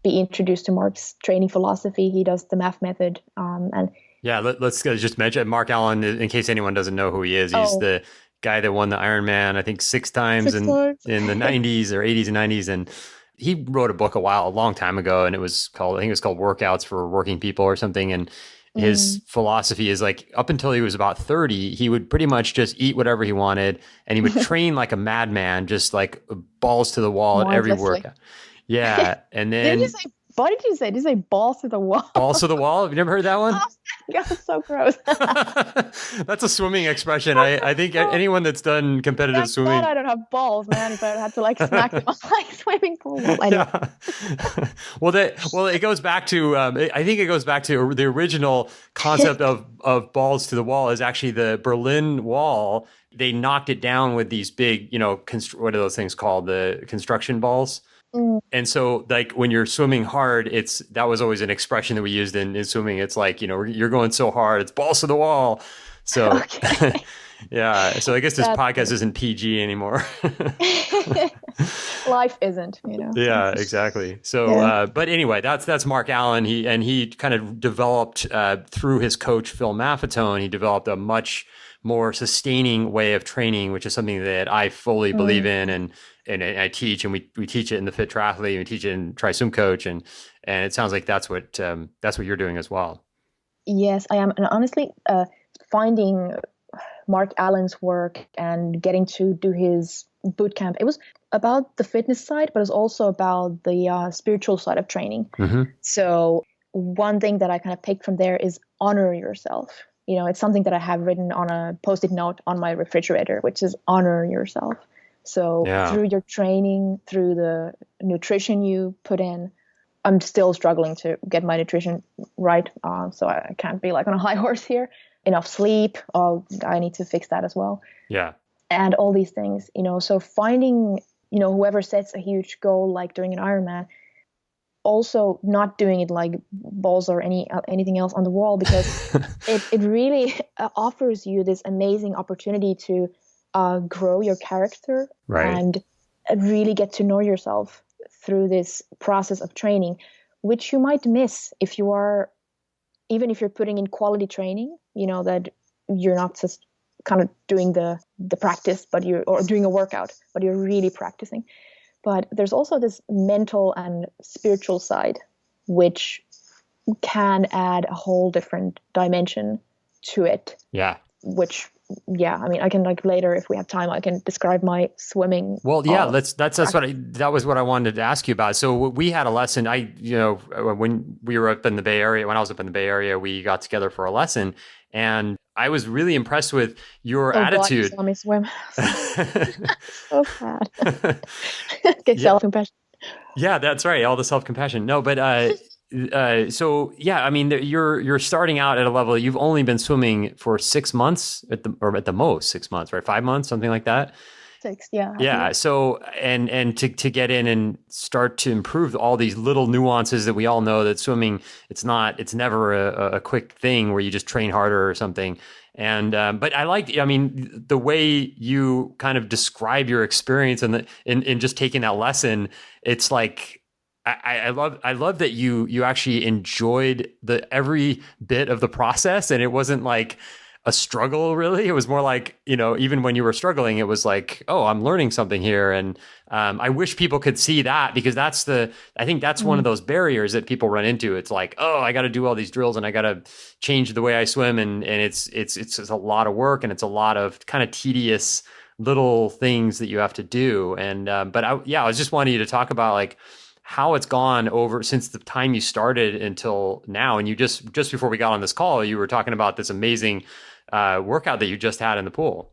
be introduced to Mark's training philosophy. He does the MAPP method. Let's just mention Mark Allen, in case anyone doesn't know who he is. He's the guy that won the Ironman, I think 6 times in the 90s or 80s and 90s. And he wrote a book a long time ago, and I think it was called Workouts for Working People or something. And his philosophy is like, up until he was about 30, he would pretty much just eat whatever he wanted, and he would train like a madman, just like balls to the wall at every workout. Yeah. And then what did you say? Did you say balls to the wall? Balls to the wall? Have you never heard that one? Oh, God, it's so gross. That's a swimming expression. I think anyone that's done competitive swimming. I don't have balls, man. If I had to like smack them on like swimming pool. Anyway. Yeah. Well, it goes back to. I think it goes back to the original concept of balls to the wall is actually the Berlin Wall. They knocked it down with these big, what are those things called? The construction balls. And so like when you're swimming hard, that was always an expression that we used in swimming. It's like, you're going so hard, it's balls to the wall. So okay. Yeah. So I guess this podcast isn't PG anymore. Life isn't, Yeah, exactly. So, but anyway, that's Mark Allen. He kind of developed through his coach, Phil Maffetone, he developed a much more sustaining way of training, which is something that I fully believe in. And I teach, and we teach it in the Fit Triathlete, we teach it in Try Swim Coach, and it sounds like that's what you're doing as well. Yes, I am, and honestly, finding Mark Allen's work and getting to do his boot camp, it was about the fitness side, but it's also about the spiritual side of training. So one thing that I kind of picked from there is honor yourself. It's something that I have written on a Post-it note on my refrigerator, which is honor yourself. So through your training, through the nutrition you put in, I'm still struggling to get my nutrition right. So I can't be like on a high horse here. Enough sleep. I need to fix that as well. Yeah. And all these things, so finding, whoever sets a huge goal, like doing an Ironman, also not doing it like balls or anything else on the wall, because it really offers you this amazing opportunity to grow your character Right. and really get to know yourself through this process of training, which you might miss if you are, even if you're putting in quality training, that you're not just kind of doing the practice, or doing a workout, but you're really practicing. But there's also this mental and spiritual side, which can add a whole different dimension to it. Yeah. Which, yeah, I mean, I can, like, later, if we have time, I can describe my swimming. Well, yeah, that was what I wanted to ask you about. So we had a lesson. When we were up in the Bay Area, when I was up in the Bay Area, we got together for a lesson, and I was really impressed with your attitude. God, you saw me swim. So bad. Okay, Yeah. self-compassion. Yeah, that's right. All the self-compassion. No, but so yeah, I mean, you're starting out at a level. You've only been swimming for 6 months at the most 6 months, right? 5 months, something like that. 6, yeah. Yeah. So and to get in and start to improve all these little nuances that we all know that swimming, it's never a quick thing where you just train harder or something. And but I mean, the way you kind of describe your experience in just taking that lesson. It's like I love that you actually enjoyed every bit of the process, and it wasn't like a struggle, really. It was more like, even when you were struggling, it was like, oh, I'm learning something here. And I wish people could see that, because I think that's one of those barriers that people run into. It's like, oh, I got to do all these drills and I got to change the way I swim. And it's a lot of work, and it's a lot of kind of tedious little things that you have to do. And, but I was just wanting you to talk about like how it's gone over since the time you started until now. And you just before we got on this call, you were talking about this amazing workout that you just had in the pool.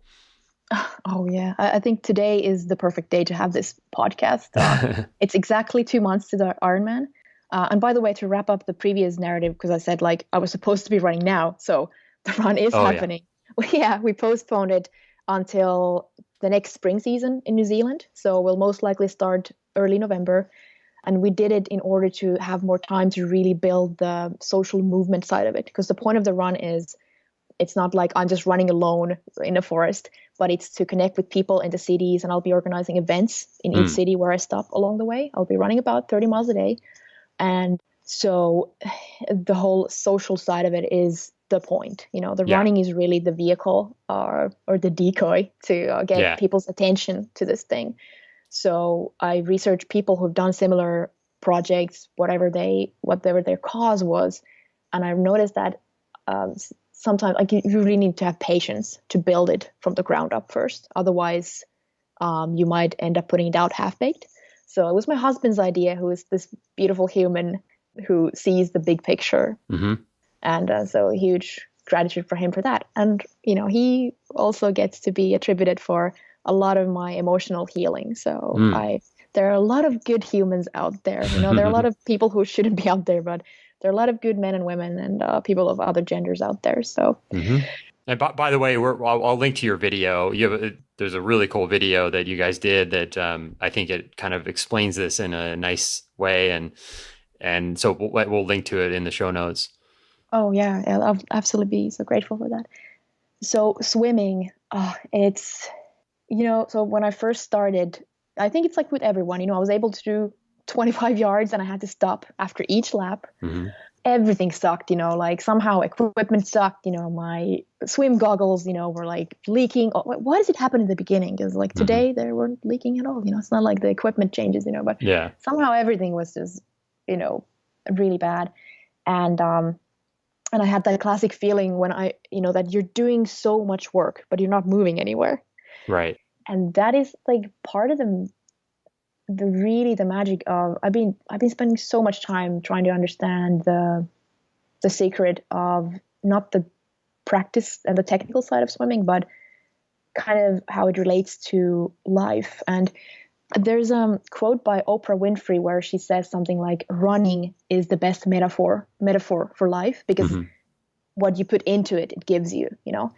Oh yeah, I think today is the perfect day to have this podcast. It's exactly 2 months to the Ironman. And by the way, to wrap up the previous narrative, because I said like I was supposed to be running now, so the run is happening. Yeah, we postponed it until the next spring season in New Zealand. So we'll most likely start early November. And we did it in order to have more time to really build the social movement side of it. Because the point of the run is, it's not like I'm just running alone in a forest, but it's to connect with people in the cities. And I'll be organizing events in each city where I stop along the way. I'll be running about 30 miles a day. And so the whole social side of it is the point. Running is really the vehicle or the decoy to get people's attention to this thing. So I researched people who've done similar projects, whatever their cause was. And I've noticed that sometimes like you really need to have patience to build it from the ground up first. Otherwise, you might end up putting it out half-baked. So it was my husband's idea, who is this beautiful human who sees the big picture. Mm-hmm. And so huge gratitude for him for that. And, he also gets to be attributed for a lot of my emotional healing. So there are a lot of good humans out there. There are a lot of people who shouldn't be out there, but there are a lot of good men and women and people of other genders out there. So, and by the way, I'll link to your video. There's a really cool video that you guys did that I think it kind of explains this in a nice way, and so we'll link to it in the show notes. Oh yeah, I'll absolutely be so grateful for that. So swimming, it's. So when I first started, I think it's like with everyone, I was able to do 25 yards and I had to stop after each lap. Mm-hmm. Everything sucked, like somehow equipment sucked, my swim goggles, were like leaking. Why does it happen in the beginning? Because like today they weren't leaking at all. It's not like the equipment changes, but somehow everything was just, really bad. And I had that classic feeling when that you're doing so much work, but you're not moving anywhere. Right. And that is like part of the magic of, I've been spending so much time trying to understand the secret of not the practice and the technical side of swimming, but kind of how it relates to life. And there's a quote by Oprah Winfrey where she says something like, running is the best metaphor for life, because what you put into it, it gives you,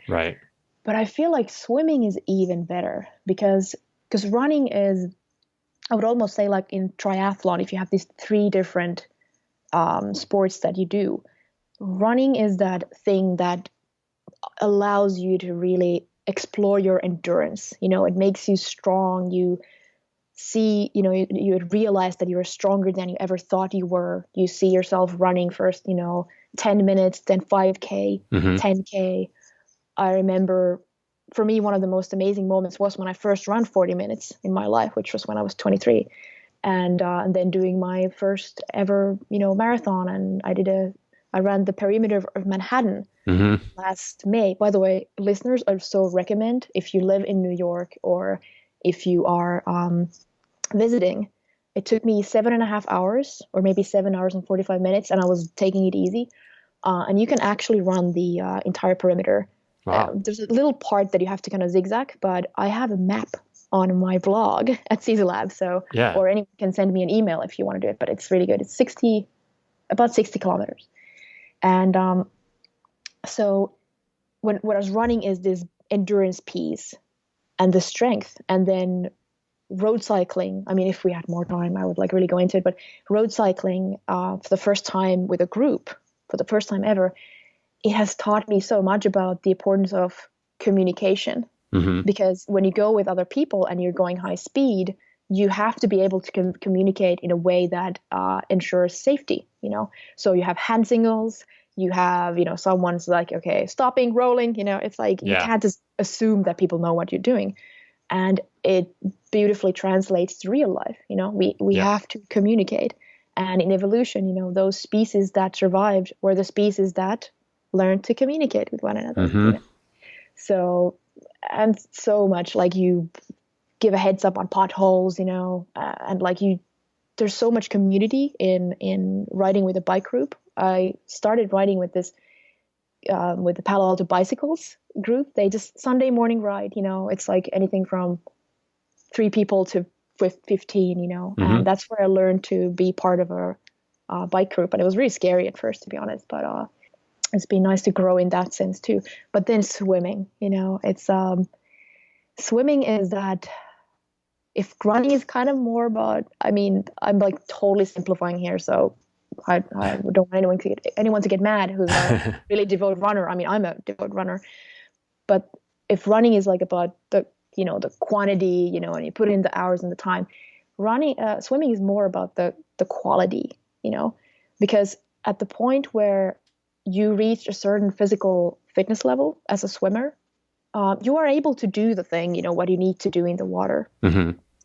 Right. But I feel like swimming is even better because running is I would almost say like in triathlon, if you have these three different sports that you do, running is that thing that allows you to really explore your endurance. It makes you strong. You see, you realize that you're stronger than you ever thought you were. You see yourself running first, 10 minutes, then 5K, 10K. I remember for me, one of the most amazing moments was when I first ran 40 minutes in my life, which was when I was 23. And then doing my first ever, marathon. And I ran the perimeter of Manhattan last May. By the way, listeners, I so recommend, if you live in New York or if you are visiting, it took me 7.5 hours or maybe 7 hours and 45 minutes, and I was taking it easy. And you can actually run the entire perimeter. Wow. There's a little part that you have to kind of zigzag, but I have a map on my blog at Sisu Lab. So, Yeah. Or anyone can send me an email if you want to do it, but it's really good. It's about 60 kilometers. And so what I was running is this endurance piece and the strength, and then road cycling. I mean, if we had more time, I would like really go into it, but road cycling for the first time with a group, for the first time ever, it has taught me so much about the importance of communication. Because when you go with other people and you're going high speed, you have to be able to communicate in a way that ensures safety, So you have hand signals, you have, someone's like, okay, stopping, rolling, it's like you can't just assume that people know what you're doing. And it beautifully translates to real life. We have to communicate. And in evolution, those species that survived were the species that learned to communicate with one another. So, and so much like you give a heads up on potholes, and like there's so much community in riding with a bike group. I started riding with this, with the Palo Alto Bicycles group. They just Sunday morning ride, it's like anything from 3 people to 15, and that's where I learned to be part of a bike group. And it was really scary at first, to be honest, but it's been nice to grow in that sense too. But then swimming, it's swimming is that, if running is kind of more about, I mean, I'm like totally simplifying here, so I don't want anyone to get mad who's a really devout runner. I mean, I'm a devout runner, but if running is like about the quantity, and you put in the hours and the time, swimming is more about the quality, because at the point where you reach a certain physical fitness level as a swimmer, you are able to do the thing, what you need to do in the water.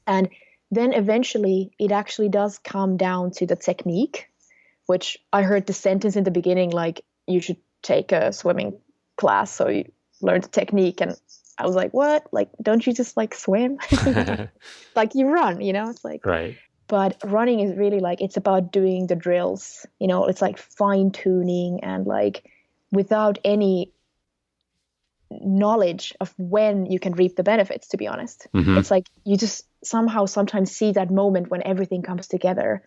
And then eventually it actually does come down to the technique, which I heard the sentence in the beginning, like, you should take a swimming class so you learn the technique. And I was like, what? Like, don't you just like swim? Like you run, it's like, right. But running is really like, it's about doing the drills, it's like fine tuning, and like without any knowledge of when you can reap the benefits, to be honest. It's like you just somehow sometimes see that moment when everything comes together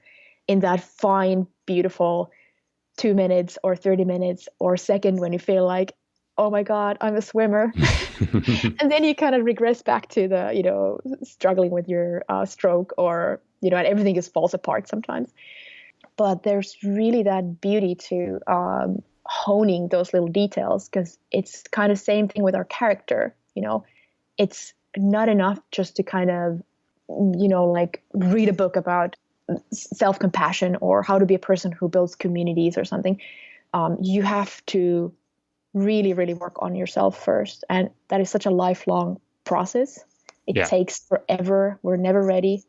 in that fine, beautiful 2 minutes or 30 minutes or second when you feel like, oh my God, I'm a swimmer. And then you kind of regress back to the, struggling with your stroke, or, and everything just falls apart sometimes. But there's really that beauty to honing those little details, because it's kind of same thing with our character. It's not enough just to kind of, like read a book about self-compassion or how to be a person who builds communities or something. You have to really, really work on yourself first. And that is such a lifelong process. It takes forever. We're never ready.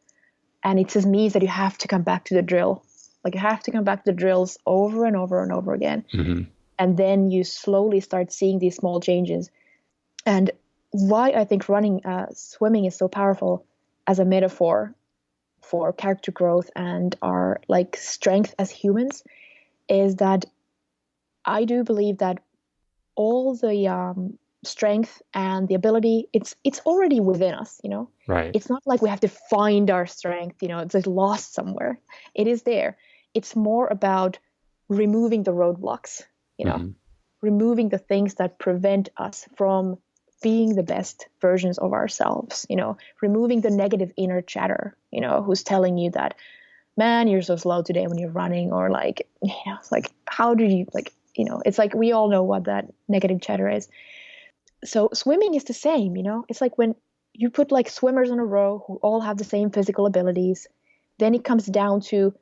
And it just means that you have to come back to the drill. Like you have to come back to the drills over and over and over again. And then you slowly start seeing these small changes. And why I think swimming is so powerful as a metaphor for character growth and our like strength as humans is that I do believe that all the strength and the ability, it's already within us, Right. It's not like we have to find our strength, it's like lost somewhere. It is there. It's more about removing the roadblocks, removing the things that prevent us from being the best versions of ourselves, removing the negative inner chatter, who's telling you that, man, you're so slow today when you're running, or like, it's like, how do you it's like, we all know what that negative chatter is. So swimming is the same, it's like when you put like swimmers in a row who all have the same physical abilities, then it comes down to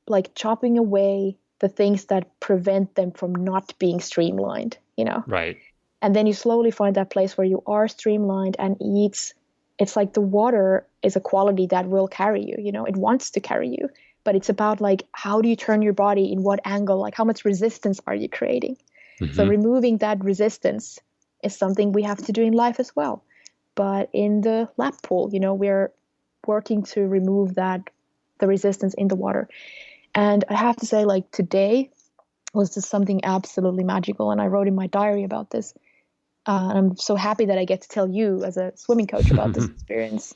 like chopping away the things that prevent them from not being streamlined, Right. And then you slowly find that place where you are streamlined, and it's like the water is a quality that will carry you, it wants to carry you, but it's about like, how do you turn your body, in what angle, like how much resistance are you creating? Mm-hmm. So removing that resistance is something we have to do in life as well. But in the lap pool, we're working to remove the resistance in the water. And I have to say, like, today was just something absolutely magical. And I wrote in my diary about this. And I'm so happy that I get to tell you as a swimming coach about this experience.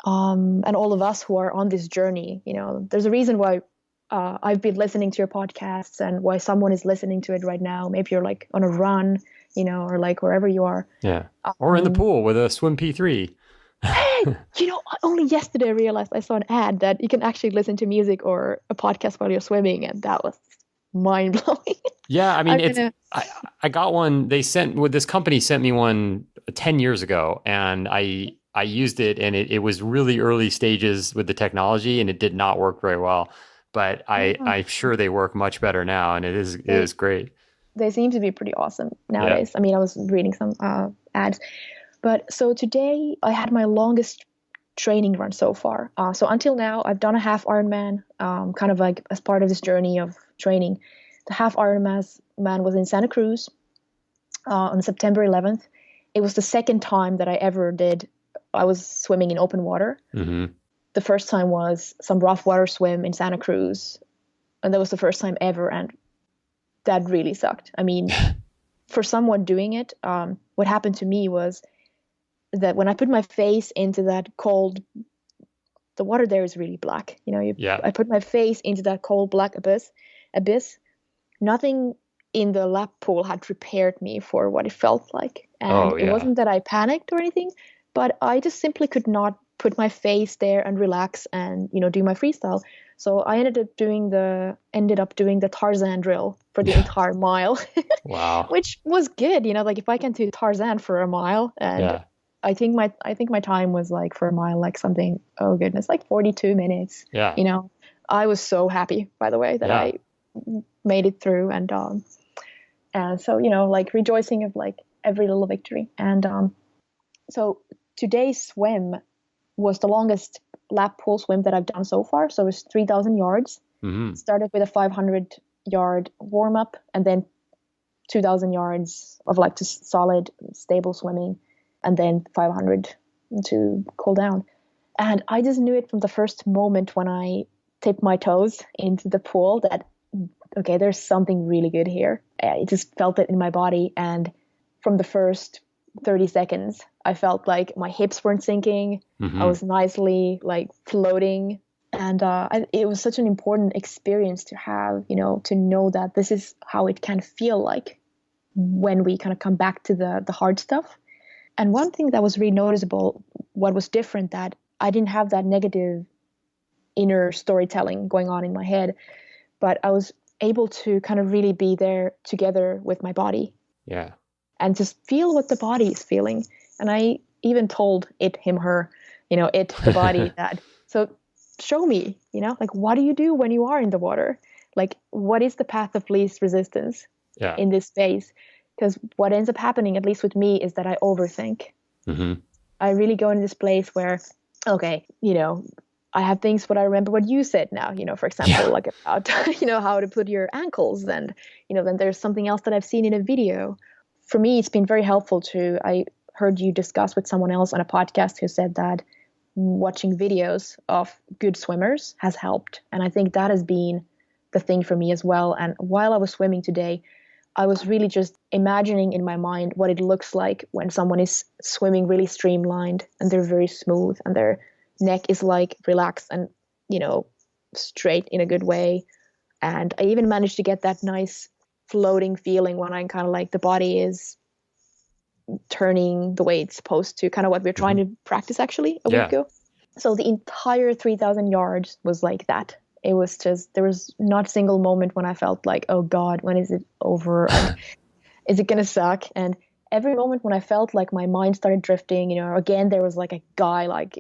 And all of us who are on this journey, there's a reason why I've been listening to your podcasts, and why someone is listening to it right now. Maybe you're like on a run, or like wherever you are. Yeah. Or in the pool with a swim P3. Hey, only yesterday I realized I saw an ad that you can actually listen to music or a podcast while you're swimming, and that was mind blowing. Yeah, I mean, I got one. This company sent me one 10 years ago, and I used it, and it was really early stages with the technology, and it did not work very well. But I'm sure they work much better now, and it is great. They seem to be pretty awesome nowadays. Yeah. I mean, I was reading some ads. But so today I had my longest training run so far. So until now, I've done a half Ironman, kind of like as part of this journey of training. The half Ironman was in Santa Cruz on September 11th. It was the second time that I ever did. I was swimming in open water. Mm-hmm. The first time was some rough water swim in Santa Cruz. And that was the first time ever. And that really sucked. I mean, for someone doing it, what happened to me was that when I put my face into that cold, the water there is really black. I put my face into that cold black abyss. Nothing in the lap pool had prepared me for what it felt like. And it wasn't that I panicked or anything, but I just simply could not put my face there and relax and, do my freestyle. So I ended up doing the Tarzan drill for the entire mile. Wow. Which was good, like if I can do Tarzan for a mile, and I think my time was like for a mile, like something, oh goodness, like 42 minutes. Yeah. I was so happy, by the way, that I made it through, and so, like rejoicing of like every little victory. And so today's swim was the longest lap pool swim that I've done so far. So it was 3,000 yards. Mm-hmm. Started with a 500-yard warm up, and then 2,000 yards of like just solid, stable swimming, and then 500 to cool down. And I just knew it from the first moment when I tipped my toes into the pool that, okay, there's something really good here. I just felt it in my body. And from the first 30 seconds, I felt like my hips weren't sinking. Mm-hmm. I was nicely like floating. And it was such an important experience to have, to know that this is how it can feel like when we kind of come back to the hard stuff. And one thing that was really noticeable, what was different, that I didn't have that negative inner storytelling going on in my head, but I was able to kind of really be there together with my body. Yeah. And just feel what the body is feeling. And I even told it, him, her, the body that, so show me, like, what do you do when you are in the water? Like, what is the path of least resistance in this space? Because what ends up happening, at least with me, is that I overthink. Mm-hmm. I really go into this place where, okay, I have things, what I remember what you said now, for example, like about, how to put your ankles. And, then there's something else that I've seen in a video. For me, it's been very helpful I heard you discuss with someone else on a podcast who said that watching videos of good swimmers has helped. And I think that has been the thing for me as well. And while I was swimming today, I was really just imagining in my mind what it looks like when someone is swimming really streamlined and they're very smooth and their neck is like relaxed and, straight in a good way. And I even managed to get that nice floating feeling when I'm kind of like the body is turning the way it's supposed to, kind of what we're trying to practice actually a week ago. So the entire 3,000 yards was like that. It was just, there was not a single moment when I felt like, oh God, when is it over? And is it going to suck? And every moment when I felt like my mind started drifting, again, there was like a guy, like,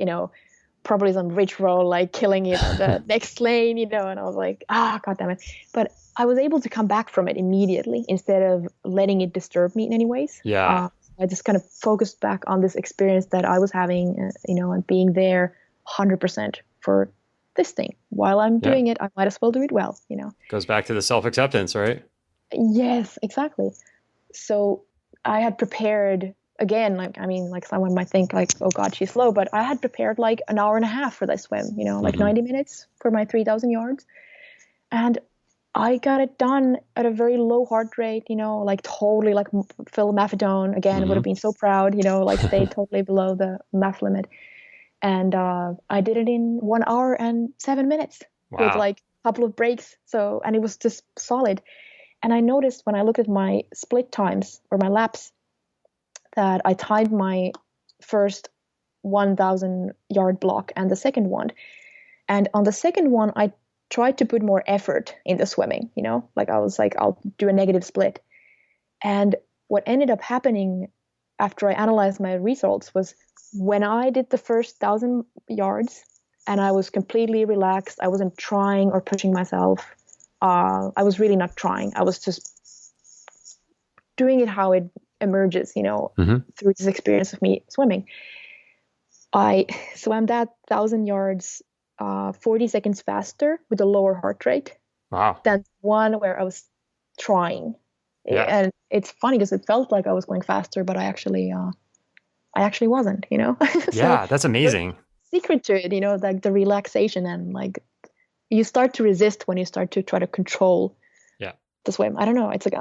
probably some rich roll, like killing it on the next lane, and I was like, God damn it. But I was able to come back from it immediately instead of letting it disturb me in any ways. Yeah. I just kind of focused back on this experience that I was having, and being there 100% for this thing. While I'm doing it, I might as well do it well, Goes back to the self-acceptance, right? Yes, exactly. So I had prepared, again, like someone might think like, oh God, she's slow, but I had prepared like an hour and a half for that swim, like 90 minutes for my 3,000 yards. And I got it done at a very low heart rate, like totally like Phil Maffedone again, would have been so proud, like stayed totally below the MAPP limit. And I did it in 1 hour and 7 minutes with like a couple of breaks. So, and it was just solid. And I noticed when I looked at my split times or my laps that I timed my first 1,000 yard block and the second one. And on the second one, I tried to put more effort in the swimming, like I was like, I'll do a negative split. And what ended up happening after I analyzed my results was when I did the first 1,000 yards and I was completely relaxed, I wasn't trying or pushing myself. I was really not trying. I was just doing it how it emerges, through this experience of me swimming. I swam that 1,000 yards 40 seconds faster with a lower heart rate than one where I was trying. Yeah. And it's funny because it felt like I was going faster, but I actually wasn't, So yeah, that's amazing. Secret to it, like the relaxation, and like you start to resist when you start to try to control the swim. I don't know. It's like,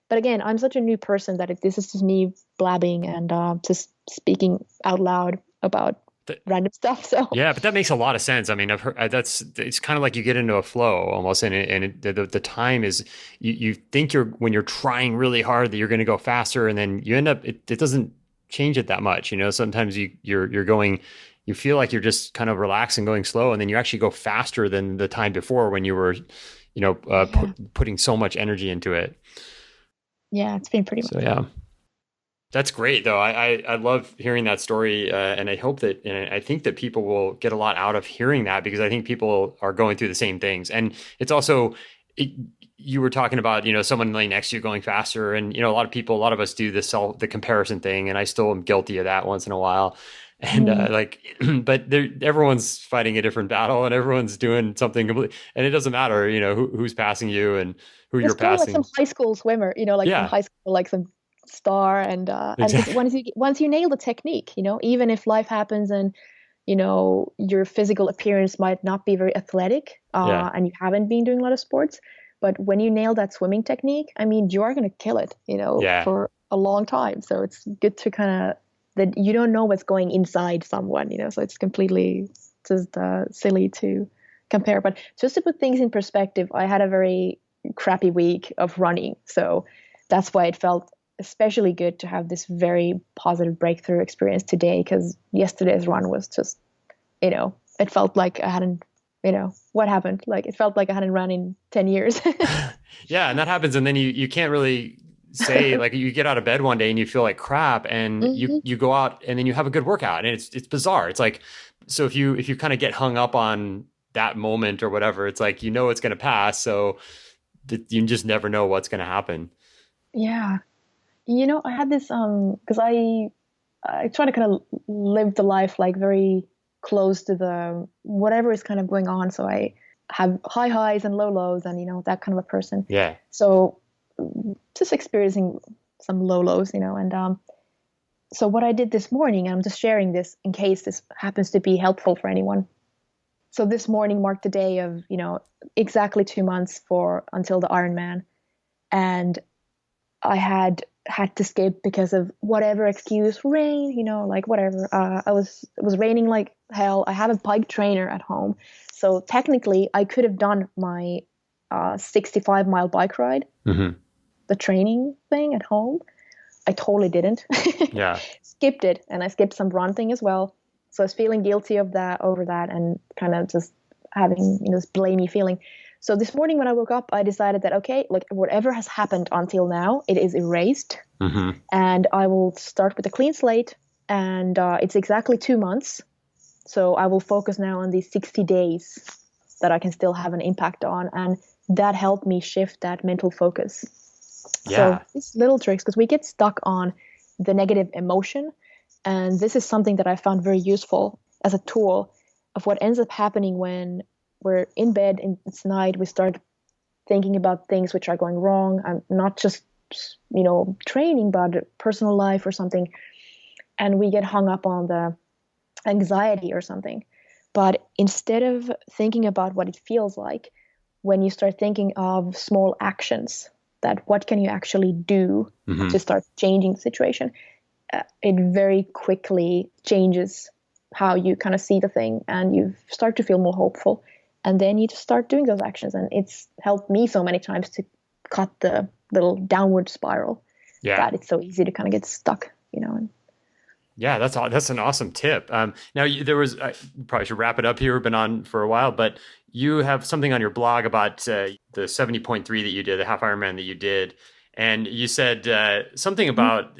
but again, I'm such a new person that this is just me blabbing and just speaking out loud about random stuff. So yeah, but that makes a lot of sense. I mean, I've heard it's kind of like you get into a flow almost, and the time is you think when you're trying really hard that you're going to go faster, and then you end up it doesn't change it that much. Sometimes you're going. You feel like you're just kind of relaxing, going slow, and then you actually go faster than the time before when you were, putting so much energy into it. Yeah, it's been pretty much. So yeah, that's great though. I love hearing that story, and I hope that, and I think that people will get a lot out of hearing that, because I think people are going through the same things, and it's also. You were talking about, someone laying next to you going faster, and a lot of us do the comparison thing, and I still am guilty of that once in a while. And but everyone's fighting a different battle, and everyone's doing something completely, and it doesn't matter, who's passing you and who you're passing. Like some high school swimmer, like from high school, like some star, and exactly. once you nail the technique, even if life happens and your physical appearance might not be very athletic, and you haven't been doing a lot of sports, but when you nail that swimming technique, I mean, you are going to kill it, for a long time. So it's good to kind of, that you don't know what's going inside someone, so it's completely just silly to compare. But just to put things in perspective, I had a very crappy week of running. So that's why it felt especially good to have this very positive breakthrough experience today, because yesterday's run was just, it felt like I hadn't, what happened? Like, it felt like I hadn't run in 10 years. Yeah. And that happens. And then you can't really say, like, you get out of bed one day and you feel like crap, and you go out and then you have a good workout, and it's bizarre. It's like, so if you kind of get hung up on that moment or whatever, it's like, it's going to pass. So you just never know what's going to happen. Yeah. I had this, because I try to kind of live the life like very close to the whatever is kind of going on. So I have high highs and low lows, and that kind of a person. Yeah. So just experiencing some low lows, and so what I did this morning, and I'm just sharing this in case this happens to be helpful for anyone. So this morning marked the day of, exactly 2 months until the Ironman, and I had to skip because of whatever excuse, rain, like whatever. It was raining like hell. I have a bike trainer at home, so technically I could have done my 65-mile bike ride, the training thing at home, I totally didn't. Yeah. Skipped it, and I skipped some run thing as well. So I was feeling guilty of that over that, and kind of just having this blamey feeling. So this morning when I woke up, I decided that, okay, like whatever has happened until now, it is erased. Mm-hmm. And I will start with a clean slate. And it's exactly 2 months. So I will focus now on these 60 days that I can still have an impact on. And that helped me shift that mental focus. Yeah. So these little tricks, because we get stuck on the negative emotion. And this is something that I found very useful as a tool of what ends up happening when we're in bed and it's night. We start thinking about things which are going wrong. I'm not just, training, but personal life or something. And we get hung up on the anxiety or something. But instead of thinking about what it feels like, when you start thinking of small actions, that what can you actually do to start changing the situation, it very quickly changes how you kind of see the thing, and you start to feel more hopeful. And then you just start doing those actions. And it's helped me so many times to cut the little downward spiral that it's so easy to kind of get stuck, Yeah, that's an awesome tip. Now, there was, probably should wrap it up here. We've been on for a while, but you have something on your blog about the 70.3 that you did, the half Ironman that you did. And you said something about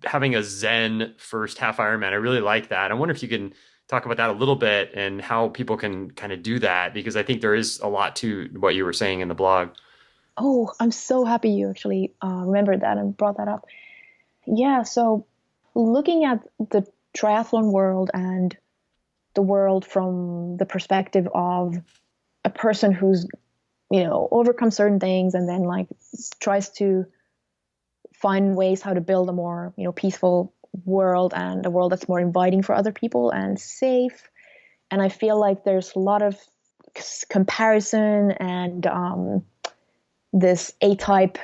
having a Zen first half Ironman. I really like that. I wonder if you can talk about that a little bit and how people can kind of do that, because I think there is a lot to what you were saying in the blog. Oh, I'm so happy you actually remembered that and brought that up. Yeah, so looking at the triathlon world and the world from the perspective of a person who's, overcome certain things and then like tries to find ways how to build a more, peaceful world and a world that's more inviting for other people and safe. And I feel like there's a lot of comparison and this A-type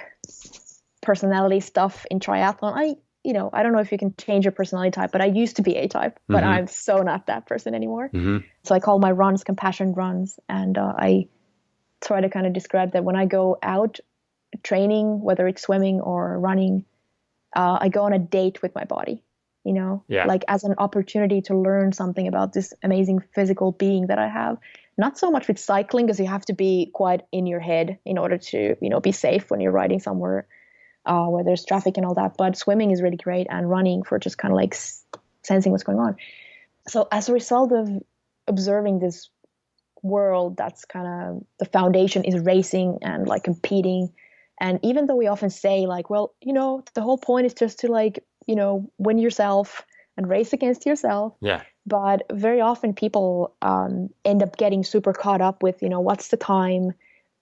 personality stuff in triathlon. I don't know if you can change your personality type, but I used to be A-type, but I'm so not that person anymore. So I call my runs compassion runs. And I try to kind of describe that when I go out training, whether it's swimming or running, I go on a date with my body, like as an opportunity to learn something about this amazing physical being that I have. Not so much with cycling, because you have to be quite in your head in order to, be safe when you're riding somewhere where there's traffic and all that. But swimming is really great, and running for just kind of like sensing what's going on. So as a result of observing this world, that's kind of the foundation is racing and like competing. And even though we often say like, well, the whole point is just to like, win yourself and race against yourself. Yeah. But very often people end up getting super caught up with, what's the time,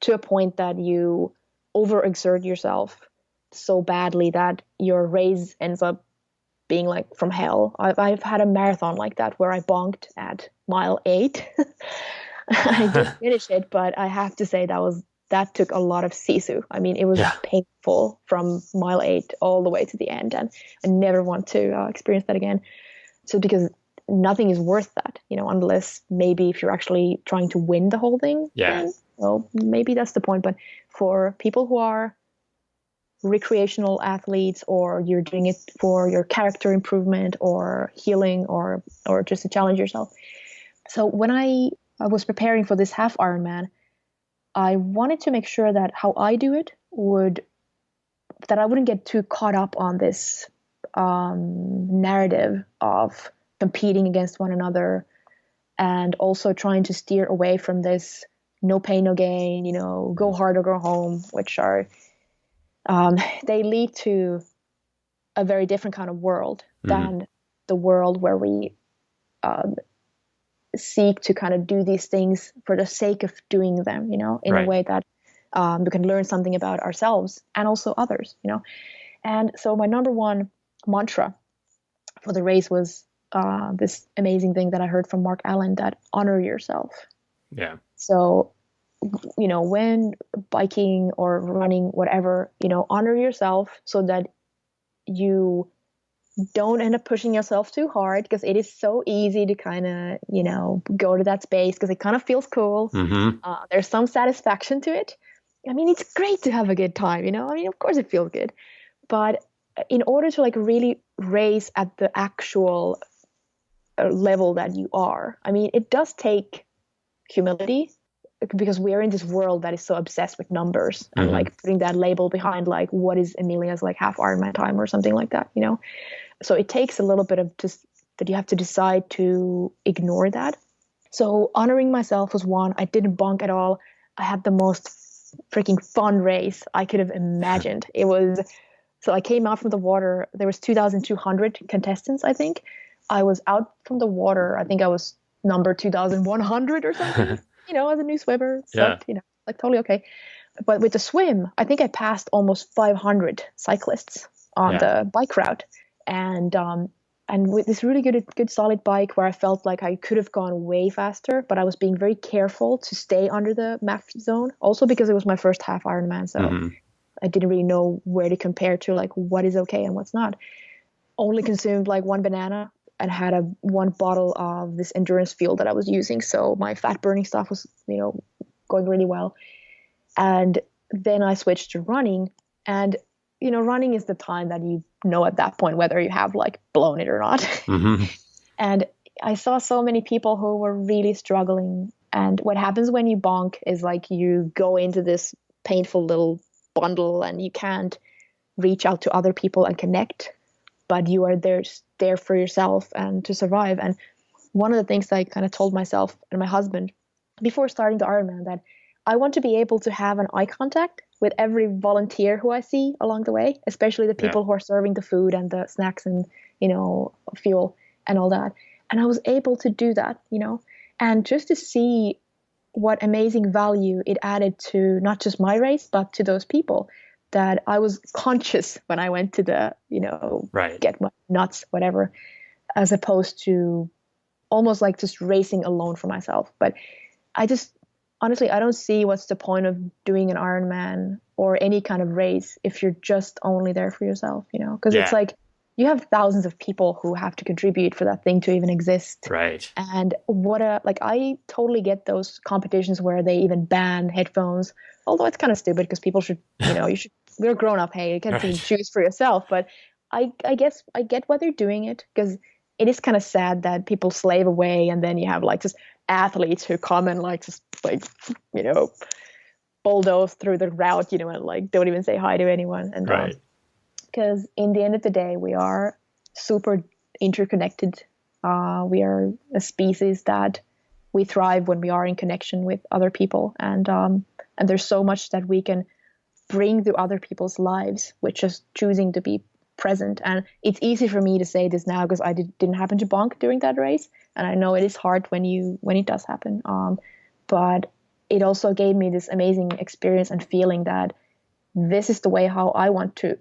to a point that you overexert yourself so badly that your race ends up being like from hell. I've had a marathon like that where I bonked at mile 8. I did finish it, but I have to say that took a lot of Sisu. I mean, it was painful from mile 8 all the way to the end, and I never want to experience that again. So because nothing is worth that, unless maybe if you're actually trying to win the whole thing, then, well, maybe that's the point. But for people who are recreational athletes, or you're doing it for your character improvement or healing or just to challenge yourself. So when I was preparing for this half Ironman, I wanted to make sure that how I do it that I wouldn't get too caught up on this narrative of competing against one another, and also trying to steer away from this no pain, no gain, go hard or go home, which are, they lead to a very different kind of world than the world where we seek to kind of do these things for the sake of doing them, in a way that we can learn something about ourselves and also others, And so my number one mantra for the race was this amazing thing that I heard from Mark Allen, that honor yourself. Yeah. So, when biking or running, whatever, honor yourself so that you don't end up pushing yourself too hard, because it is so easy to kind of, go to that space because it kind of feels cool. There's some satisfaction to it. I mean, it's great to have a good time, I mean, of course it feels good, but in order to like really raise at the actual level that you are, I mean, it does take humility, because we're in this world that is so obsessed with numbers and like putting that label behind like what is Emilia's like half Ironman time or something like that, you know. So it takes a little bit of just that you have to decide to ignore that. So honoring myself was one. I didn't bunk at all. I had the most freaking fun race I could have imagined. It was, so I came out from the water. There was 2,200 contestants, I think. I was out from the water. I think I was number 2,100 or something. You know, as a new swimmer, sucked, you know, like totally okay. But with the swim, I think I passed almost 500 cyclists on the bike route, and with this really good solid bike where I felt like I could have gone way faster, but I was being very careful to stay under the MAPP zone. Also because it was my first half Ironman, so I didn't really know where to compare to, like what is okay and what's not. Only consumed like one banana and had one bottle of this endurance fuel that I was using. So my fat burning stuff was, you know, going really well. And then I switched to running, and, you know, running is the time that you know at that point whether you have like blown it or not. And I saw so many people who were really struggling. And what happens when you bonk is like you go into this painful little bundle and you can't reach out to other people and connect, but you are there for yourself and to survive. And one of the things I kind of told myself and my husband before starting the Ironman, that I want to be able to have an eye contact with every volunteer who I see along the way, especially the people who are serving the food and the snacks and, you know, fuel and all that. And I was able to do that, you know, and just to see what amazing value it added to not just my race, but to those people, that I was conscious when I went to the, you know, get my nuts, whatever, as opposed to almost like just racing alone for myself. But I just, honestly, I don't see what's the point of doing an Ironman or any kind of race if you're just only there for yourself, you know, because it's like you have thousands of people who have to contribute for that thing to even exist. Right. And I totally get those competitions where they even ban headphones, although it's kind of stupid because people should, you know, you're grown up. Hey, you can choose for yourself. But I guess I get why they're doing it, because it is kind of sad that people slave away, and then you have like just athletes who come and like just like, you know, bulldoze through the route, you know, and like don't even say hi to anyone. And because in the end of the day, we are super interconnected. We are a species that we thrive when we are in connection with other people, and there's so much that we can bring to other people's lives with just choosing to be present. And it's easy for me to say this now because I didn't happen to bonk during that race, and I know it is hard when it does happen. But it also gave me this amazing experience and feeling that this is the way how I want to,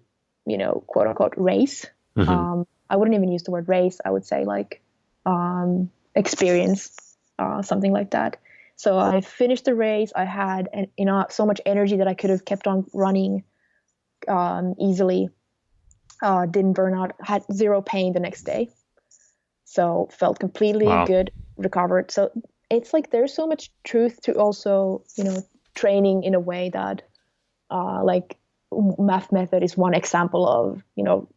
you know, quote unquote race. I wouldn't even use the word race. I would say like experience, something like that. So I finished the race. I had so much energy that I could have kept on running easily. Didn't burn out. Had zero pain the next day. So felt completely good, recovered. So it's like there's so much truth to also, you know, training in a way that like MAPP method is one example of, you know,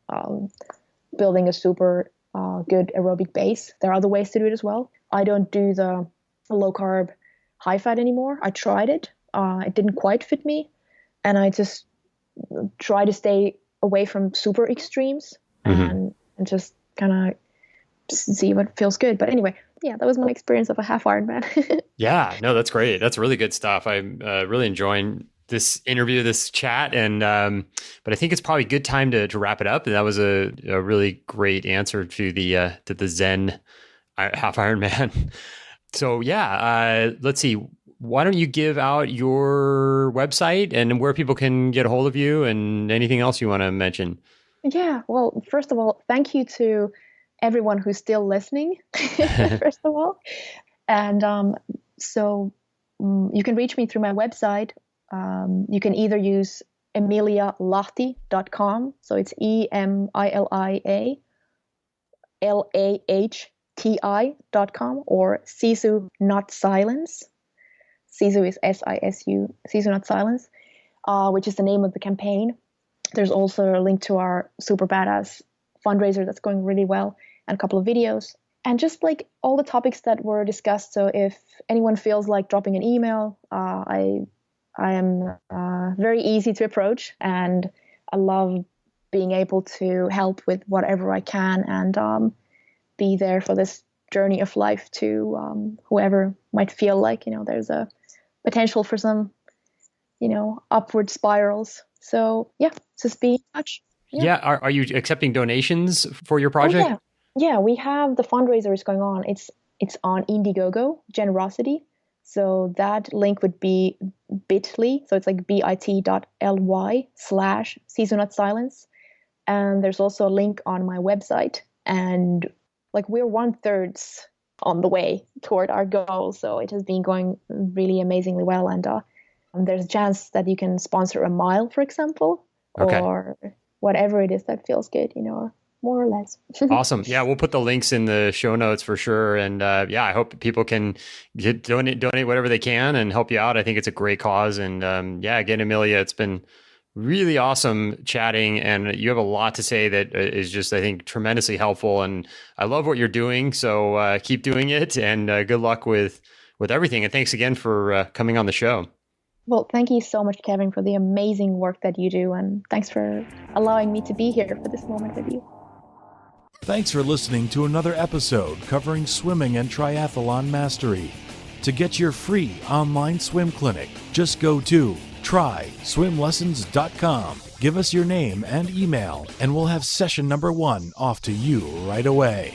building a super good aerobic base. There are other ways to do it as well. I don't do the low carb, high fat anymore. I tried it. It didn't quite fit me. And I just try to stay away from super extremes and just kind of see what feels good. But anyway, yeah, that was my experience of a half Ironman. Yeah, no, that's great. That's really good stuff. I'm really enjoying this interview, this chat, and but I think it's probably a good time to wrap it up. And that was a really great answer to the Zen half Ironman. So yeah, let's see. Why don't you give out your website and where people can get a hold of you and anything else you want to mention? Yeah, well, first of all, thank you to everyone who's still listening, first of all. And so you can reach me through my website. You can either use emilialahti.com. So it's EMILIALAHTI.com, or Sisu Not Silence. Sisu is SISU, Sisu Not Silence, which is the name of the campaign. There's also a link to our super badass fundraiser that's going really well, and a couple of videos, and just like all the topics that were discussed. So if anyone feels like dropping an email, I am very easy to approach, and I love being able to help with whatever I can, and be there for this journey of life to whoever might feel like, there's a potential for some, upward spirals. So yeah, just be in touch. Yeah. Are you accepting donations for your project? Oh, yeah, we have the fundraiser is going on. It's on Indiegogo, Generosity. So that link would be bit.ly. So it's like bit.ly/Sisu And there's also a link on my website. And like we're 1/3 on the way toward our goal. So it has been going really amazingly well. And there's a chance that you can sponsor a mile, for example, or whatever it is that feels good, or more or less. Awesome. Yeah, we'll put the links in the show notes for sure. And I hope people can donate whatever they can and help you out. I think it's a great cause. And again, Emilia, it's been really awesome chatting, and you have a lot to say that is just, I think, tremendously helpful. And I love what you're doing. So keep doing it, and good luck with everything. And thanks again for coming on the show. Well, thank you so much, Kevin, for the amazing work that you do. And thanks for allowing me to be here for this moment with you. Thanks for listening to another episode covering swimming and triathlon mastery. To get your free online swim clinic, just go to tryswimlessons.com. Give us your name and email, and we'll have session number 1 off to you right away.